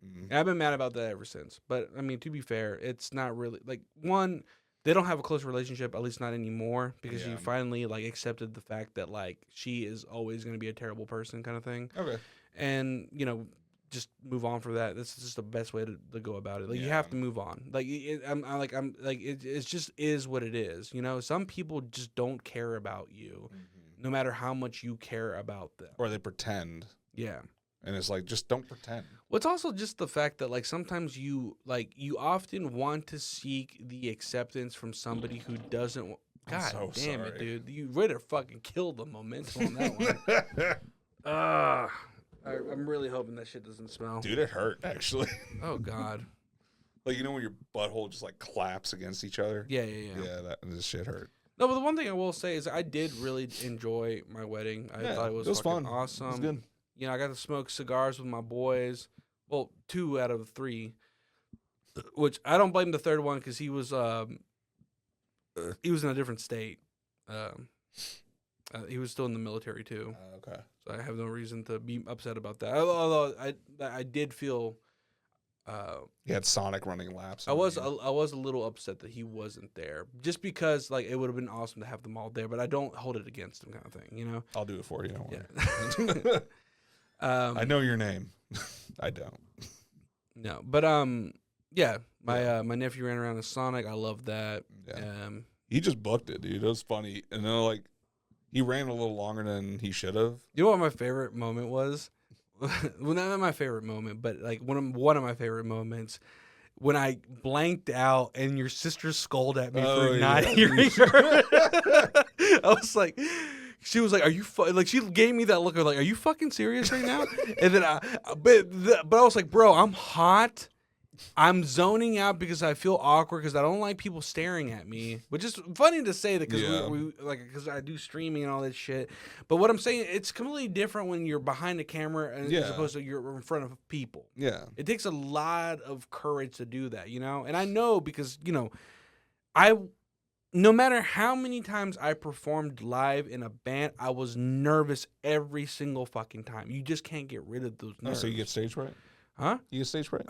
And I've been mad about that ever since. But I mean, to be fair, it's not really like one. They don't have a close relationship, at least not anymore, because she finally like accepted the fact that like she is always going to be a terrible person, kind of thing. Okay. And just move on from that. This is just the best way to go about it. Like you have to move on. Like it just is what it is. Some people just don't care about you, no matter how much you care about them. Or they pretend. Yeah. And it's like, just don't pretend. Well, it's also just the fact that like sometimes you often want to seek the acceptance from somebody who doesn't. God so damn sorry. it, dude! You ready to fucking kill the momentum on that one. I'm really hoping that shit doesn't smell. Dude, it hurt, actually. Oh, God. Like, when your butthole just, like, claps against each other? Yeah. Yeah, this shit hurt. No, but the one thing I will say is I did really enjoy my wedding. I thought it was fun. Awesome. It was good. I got to smoke cigars with my boys. Well, 2 out of 3. Which I don't blame the third one because he was in a different state. He was still in the military, too. Okay. So I have no reason to be upset about that. Although I did feel He had Sonic running laps. I was a little upset that he wasn't there, just because like it would have been awesome to have them all there. But I don't hold it against him, kind of thing, I'll do it for you. Don't worry. Yeah. I know your name. I don't. No, but yeah, my nephew ran around in Sonic. I love that. Yeah. He just booked it, dude. It was funny. And then, like, he ran a little longer than he should have. You know what my favorite moment was? Well, not my favorite moment, but like one of my favorite moments when I blanked out and your sister scolded at me for not hearing her. I was like, she was like, "Are you like?" She gave me that look of like, "Are you fucking serious right now?" And then but I was like, "Bro, I'm hot. I'm zoning out because I feel awkward because I don't like people staring at me," which is funny to say that because we like because I do streaming and all that shit. But what I'm saying, it's completely different when you're behind the camera as opposed to you're in front of people. Yeah. It takes a lot of courage to do that, you know? And I know because, no matter how many times I performed live in a band, I was nervous every single fucking time. You just can't get rid of those nerves. Oh, so you get stage fright? Huh? You get stage fright?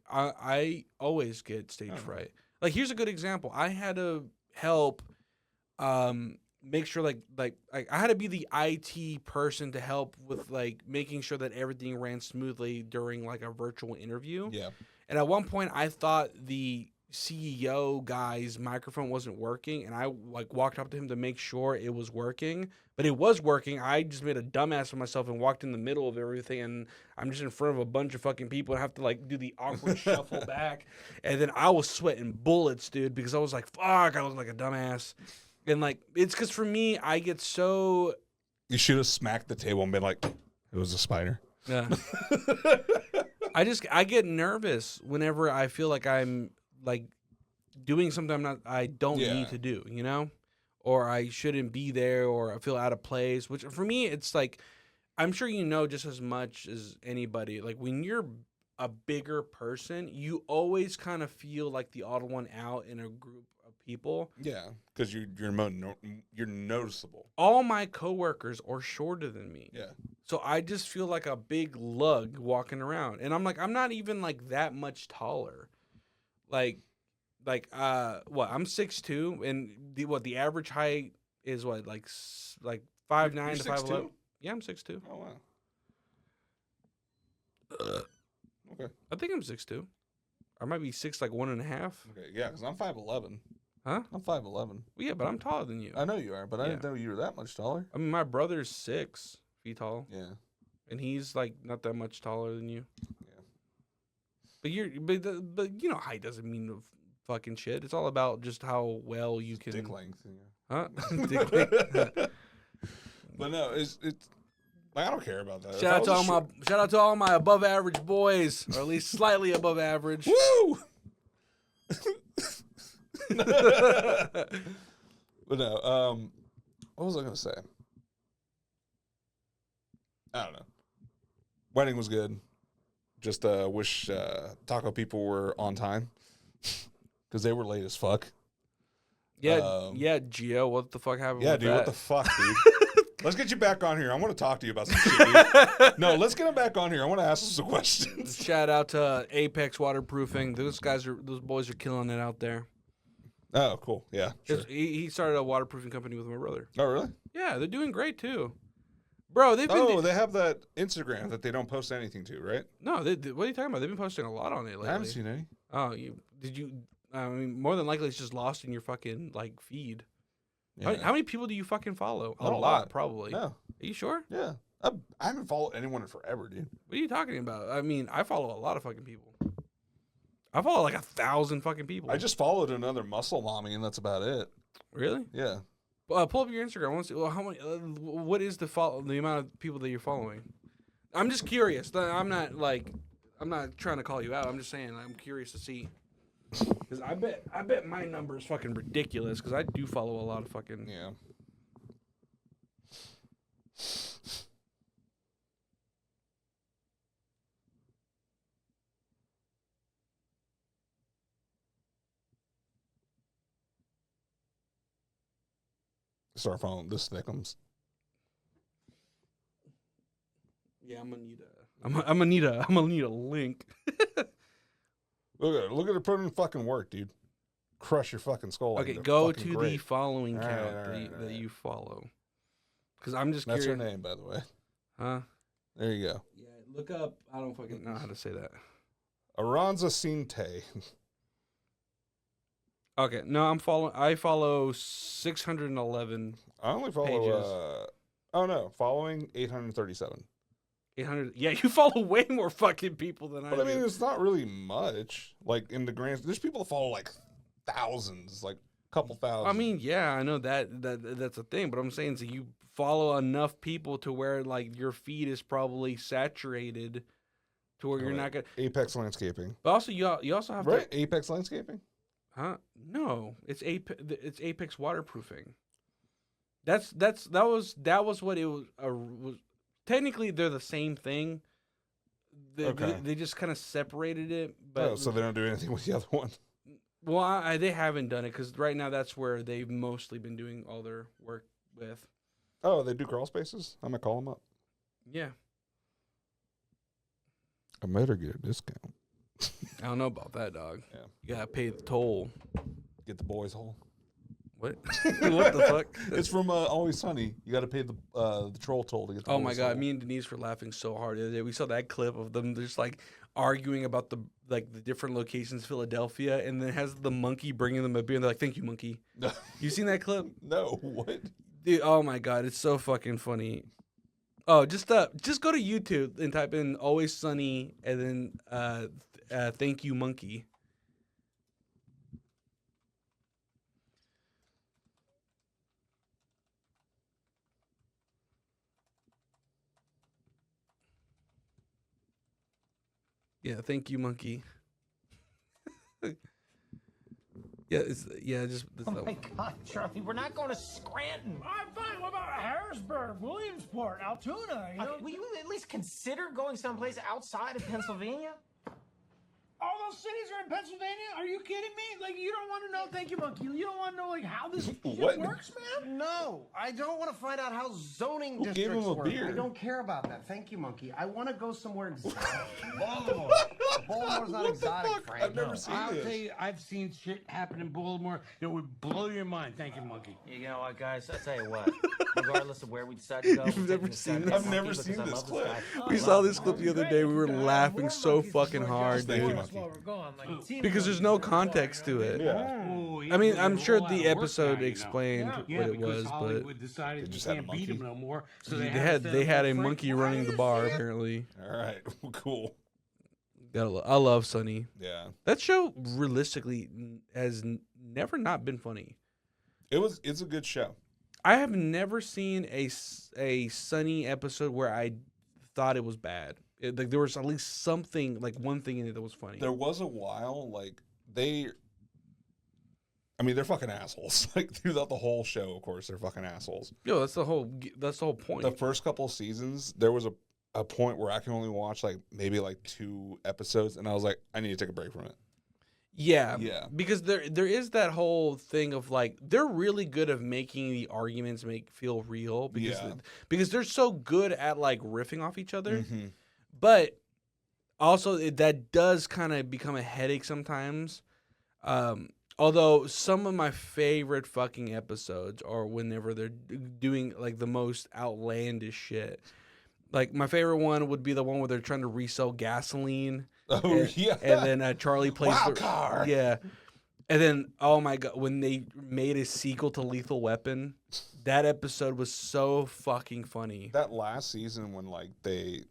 I always get stage fright. Like, here's a good example. I had to help make sure like I had to be the IT person to help with like making sure that everything ran smoothly during like a virtual interview. Yeah. And at one point I thought the CEO guy's microphone wasn't working, and I like walked up to him to make sure it was working, but it was working. I just made a dumbass of myself and walked in the middle of everything, and I'm just in front of a bunch of fucking people and have to like do the awkward shuffle back, and then I was sweating bullets, dude, because I was like, fuck, I look like a dumbass. And like, it's because for me, I get so... You should have smacked the table and been like, it was a spider. Yeah. I get nervous whenever I feel like I'm like doing something I don't need to do, you know? Or I shouldn't be there, or I feel out of place, which for me, it's like, I'm sure you know just as much as anybody, like when you're a bigger person, you always kind of feel like the odd one out in a group of people. Yeah, because you're noticeable. All my coworkers are shorter than me. Yeah. So I just feel like a big lug walking around. And I'm like, I'm not even like that much taller. Like what? I'm 6'2", and the average height is what, like 5'9" to 5'11". Yeah, I'm 6'2". Oh wow. Okay. I think I'm 6'2". I might be 6 like 1.5. Okay, yeah, because I'm 5'11". Huh? I'm 5'11". Well, yeah, but I'm taller than you. I know you are, but I didn't know you were that much taller. I mean, my brother's 6 feet tall. Yeah. And he's like not that much taller than you. Yeah. But height doesn't mean fucking shit. It's all about just how well you can. Dick length. Huh? Dick length. But no, it's like, I don't care about that. Shout out to all my above average boys, or at least slightly above average. Woo! But no, what was I gonna say? I don't know. Wedding was good. Just wish taco people were on time because they were late as fuck. Yeah, Gio, what the fuck happened? Yeah, with dude, that? what the fuck, dude? Let's get you back on here. I want to talk to you about some shit, dude. No, let's get him back on here. I want to ask him some questions. Shout out to Apex Waterproofing. Those boys are killing it out there. Oh, cool. Yeah, sure. He started a waterproofing company with my brother. Oh, really? Yeah, they're doing great too. Bro, they've been... they have that Instagram that they don't post anything to, right? No, what are you talking about? They've been posting a lot on it lately. I haven't seen any. Oh, I mean, more than likely it's just lost in your fucking, like, feed. Yeah. How many people do you fucking follow? Not a lot, probably. No. Are you sure? Yeah. I haven't followed anyone in forever, dude. What are you talking about? I mean, I follow a lot of fucking people. I follow like 1,000 fucking people. I just followed another muscle mommy, and that's about it. Really? Yeah. Pull up your Instagram. I want to see. Well, how many? What is the amount of people that you're following? I'm just curious. I'm not trying to call you out. I'm just saying I'm curious to see. Because I bet my number is fucking ridiculous. Because I do follow a lot of fucking. Yeah. Start following this thickums. Yeah, I'm gonna need a link. Look at it, put in fucking work, dude. Crush your fucking skull. Okay, like go to grape. the following all count right, that you follow. Because I'm just That's curious. her name, by the way. Huh? There you go. Yeah, look up. I don't fucking know how to say that. Aranza Sinte. Okay, no, I follow 611, I only follow. Pages. Oh no, following 837. 800. Yeah, you follow way more fucking people than I But I mean, do. it's not really much. Like in the grand, there's people that follow like thousands, like a couple thousand. I mean, yeah, I know that's a thing, but I'm saying so you follow enough people to where like your feed is probably saturated to where you're not gonna. Apex Landscaping, But also you also have right? to. Apex Landscaping. Huh? No, it's Apex waterproofing. That was what it was. Technically, they're the same thing. Okay. They just kind of separated it, but Oh, so they don't do anything with the other one. well, they haven't done it because right now that's where they've mostly been doing all their work with. Oh, they do crawl spaces. I'm gonna call them up. Yeah, I better get a discount. I don't know about that, dog. Yeah. You gotta pay the toll. Get the boys hole. What? What the fuck? It's from Always Sunny. You got to pay the troll toll to get the Oh boys my god, hole. me and Denise were laughing so hard the other day. We saw that clip of them just like arguing about the different locations, Philadelphia, and then it has the monkey bringing them a beer, and they're like, "Thank you, monkey." You seen that clip? No, what? Dude, oh my god, it's so fucking funny. Oh, just go to YouTube and type in "Always Sunny" and then "Thank you, monkey." Yeah, thank you, monkey. Just Oh my God, Charlie, we're not going to Scranton. I'm fine. What about Harrisburg, Williamsport, Altoona? You know, Will you at least consider going someplace outside of Pennsylvania? all those cities are in Pennsylvania. Are you kidding me? Like, you don't want to know? Thank you, monkey. You don't want to know like how this shit What? works, man? No, I don't want to find out how zoning Who gave districts him a work. beer? I don't care about that. Thank you, monkey. I want to go somewhere exotic. Baltimore. Baltimore's not What the exotic, fuck? Frank. I've never No. seen I'll this. tell you, I've seen shit happen in Baltimore that would blow your mind. Thank you, monkey. You know what, guys? I tell you what. Regardless of where we decide to go, You've never seen this? I've never seen this clip. We saw this clip the other day. We were laughing so fucking hard, Thank you, dude. monkey. Because there's no context to it. Yeah. I mean, I'm sure the episode explained what it was, but Hollywood decided They you just had a can't beat monkey. him no more. So they had had a monkey running the bar apparently. All right. Cool. I love Sunny. Yeah. That show realistically has never not been funny. It's a good show. I have never seen a Sunny episode where I thought it was bad. Like there was at least something, like one thing in it that was funny. There was a while like they're fucking assholes. Like throughout the whole show, of course, they're fucking assholes. Yo, that's the whole point. The first couple of seasons, there was a point where I can only watch like maybe like 2 episodes, and I was like, I need to take a break from it. Yeah, Yeah. because there is that whole thing of like they're really good at making the arguments feel real because they're so good at like riffing off each other, but also that does kind of become a headache sometimes. Although some of my favorite fucking episodes are whenever they're doing like the most outlandish shit. Like my favorite one would be the one where they're trying to resell gasoline. Oh yeah. And then Charlie plays Wild card. Yeah. And then oh my god, when they made a sequel to Lethal Weapon, that episode was so fucking funny. That last season when like they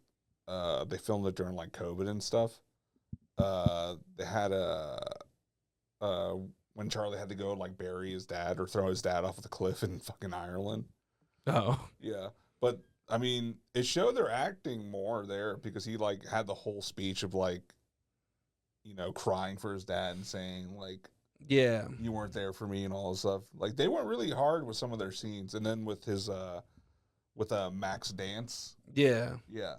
filmed it during like COVID and stuff. They had when Charlie had to go like bury his dad or throw his dad off the cliff in fucking Ireland. Oh. Yeah. But I mean, it showed their acting more there because he like had the whole speech of like, you know, crying for his dad and saying like, Yeah. you weren't there for me and all this stuff. Like they went really hard with some of their scenes, and then with his with Max dance. Yeah. Yeah.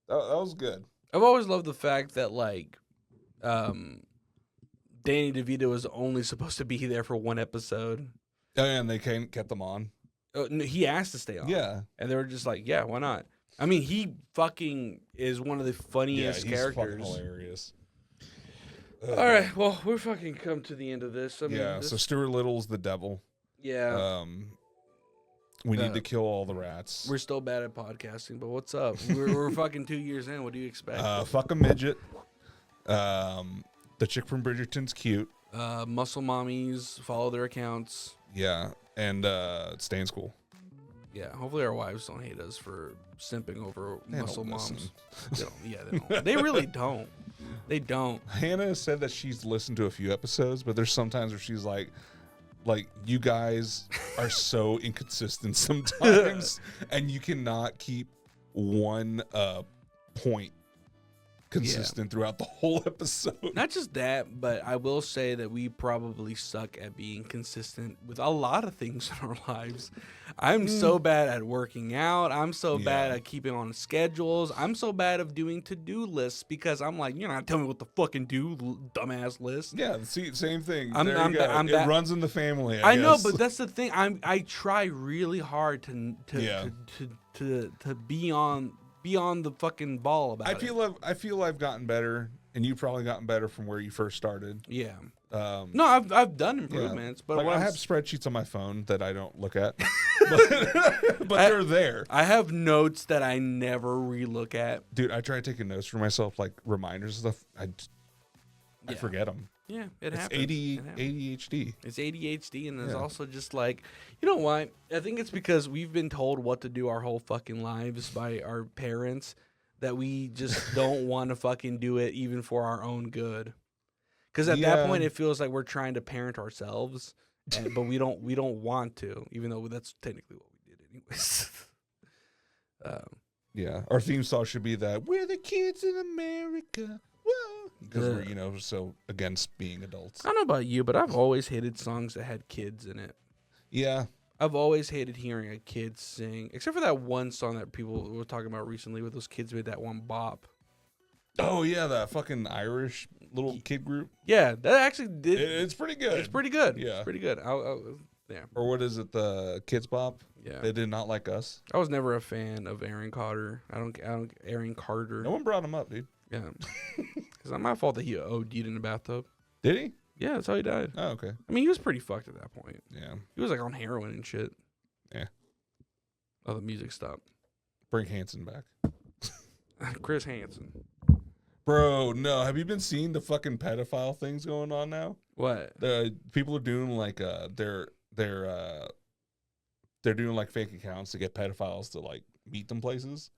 That was good. I've always loved the fact that like Danny DeVito was only supposed to be there for one episode. And they kept them on. No, he asked to stay on. Yeah. And they were just like, yeah, why not? I mean, he fucking is one of the funniest he's characters. fucking hilarious. All right, well, we're fucking come to the end of this. I mean, Yeah, so Stuart Little's the devil. Yeah. We need to kill all the rats. We're still bad at podcasting, but what's up? We're fucking 2 years in. What do you expect? Fuck a midget. The chick from Bridgerton's cute. Muscle mommies, follow their accounts. Yeah, and stay in school. Yeah, hopefully our wives don't hate us for simping over They muscle don't moms. listen. They don't, yeah, they don't. They really don't. They don't. Hannah said that she's listened to a few episodes, but there's sometimes where she's like you guys are so inconsistent sometimes, and you cannot keep one point consistent throughout the whole episode. Not just that, but I will say that we probably suck at being consistent with a lot of things in our lives. I'm so bad at working out. I'm so bad at keeping on schedules. I'm so bad at doing to-do lists because I'm like, you're not telling me what to fucking do, dumbass list. Yeah, see, same thing. I'm it runs in the family. I know, guess. but that's the thing. I try really hard to be on the fucking ball about it. I feel I've gotten better, and you've probably gotten better from where you first started. Yeah. No, I've done improvements, but like what I have spreadsheets on my phone that I don't look at, but they're there. I have notes that I never relook at. Dude, I try taking notes for myself, like reminders and stuff. I forget them. Yeah, it It's happens. ADHD. It's ADHD, and there's also just like, you know what? I think it's because we've been told what to do our whole fucking lives by our parents that we just don't want to fucking do it even for our own good. Because at that point, it feels like we're trying to parent ourselves, but we don't want to, even though that's technically what we did anyways. Yeah, our theme song should be that we're the kids in America. Whoa, because we're so against being adults. I don't know about you, but I've always hated songs that had kids in it. Yeah, I've always hated hearing a kid sing, except for that one song that people were talking about recently, where those kids made that one bop. Oh yeah, that fucking Irish little kid group. Yeah, that actually did. It's pretty good. It's pretty good. Yeah, it's pretty good. Yeah. Or what is it? The Kids Bop. Yeah. They did not like us. I was never a fan of Aaron Carter. I don't. Aaron Carter. No one brought him up, dude. Yeah. It's not my fault that he OD'd in the bathtub. Did he? Yeah, that's how he died. Oh, okay. I mean, he was pretty fucked at that point. Yeah. He was like on heroin and shit. Yeah. Oh, the music stopped. Bring Hanson back. Chris Hansen. Bro, no. Have you been seeing the fucking pedophile things going on now? What? The people are doing like they're doing like fake accounts to get pedophiles to like meet them places,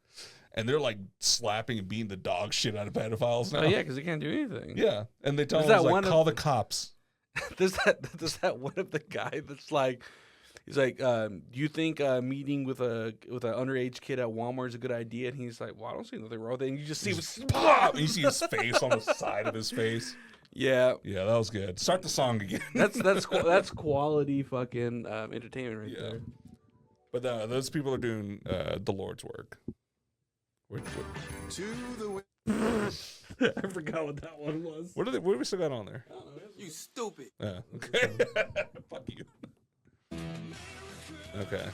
and they're like slapping and beating the dog shit out of pedophiles now. Oh yeah, because they can't do anything. Yeah, and they tell There's them that like one call of- the cops. There's that one of the guy that's like, he's like, do you think meeting with an underage kid at Walmart is a good idea? And he's like, well, I don't see nothing wrong with it. And you just see him Pop! And you see his face on the side of his face. Yeah, Yeah, that was good. Start the song again. that's quality fucking entertainment right there. But those people are doing the Lord's work. I forgot what that one was. What do we still got on there? You stupid. Yeah. Okay. Fuck you. Okay.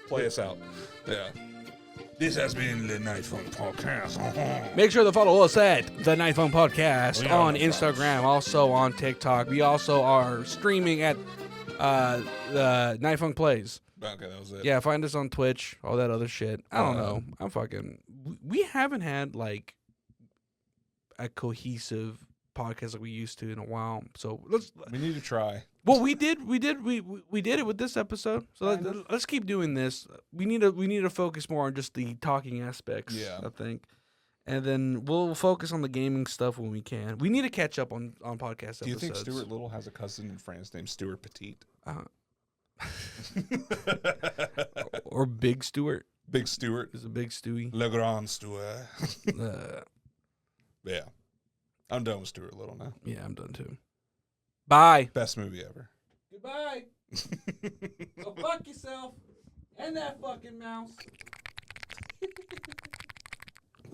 Play us out. Yeah. This has been the Night Funk Podcast. Make sure to follow us at the Night Funk Podcast We are on the Instagram, also on TikTok. We also are streaming at the Night Funk Plays. Okay, that was it. Yeah, find us on Twitch, all that other shit. I don't know. We haven't had like a cohesive podcast like we used to in a while. So We need to try. well, we did it with this episode. So let's keep doing this. We need to focus more on just the talking aspects. Yeah. I think, and then we'll focus on the gaming stuff when we can. We need to catch up on podcast episodes. Do you think Stuart Little has a cousin in France named Stuart Petite? Or Big Stuart? Big Stuart. Is a Big Stewie. Le Grand Stuart. uh, Yeah. I'm done with Stuart Little now. yeah, I'm done too. Bye. Best movie ever. Goodbye. Go fuck yourself and that fucking mouse.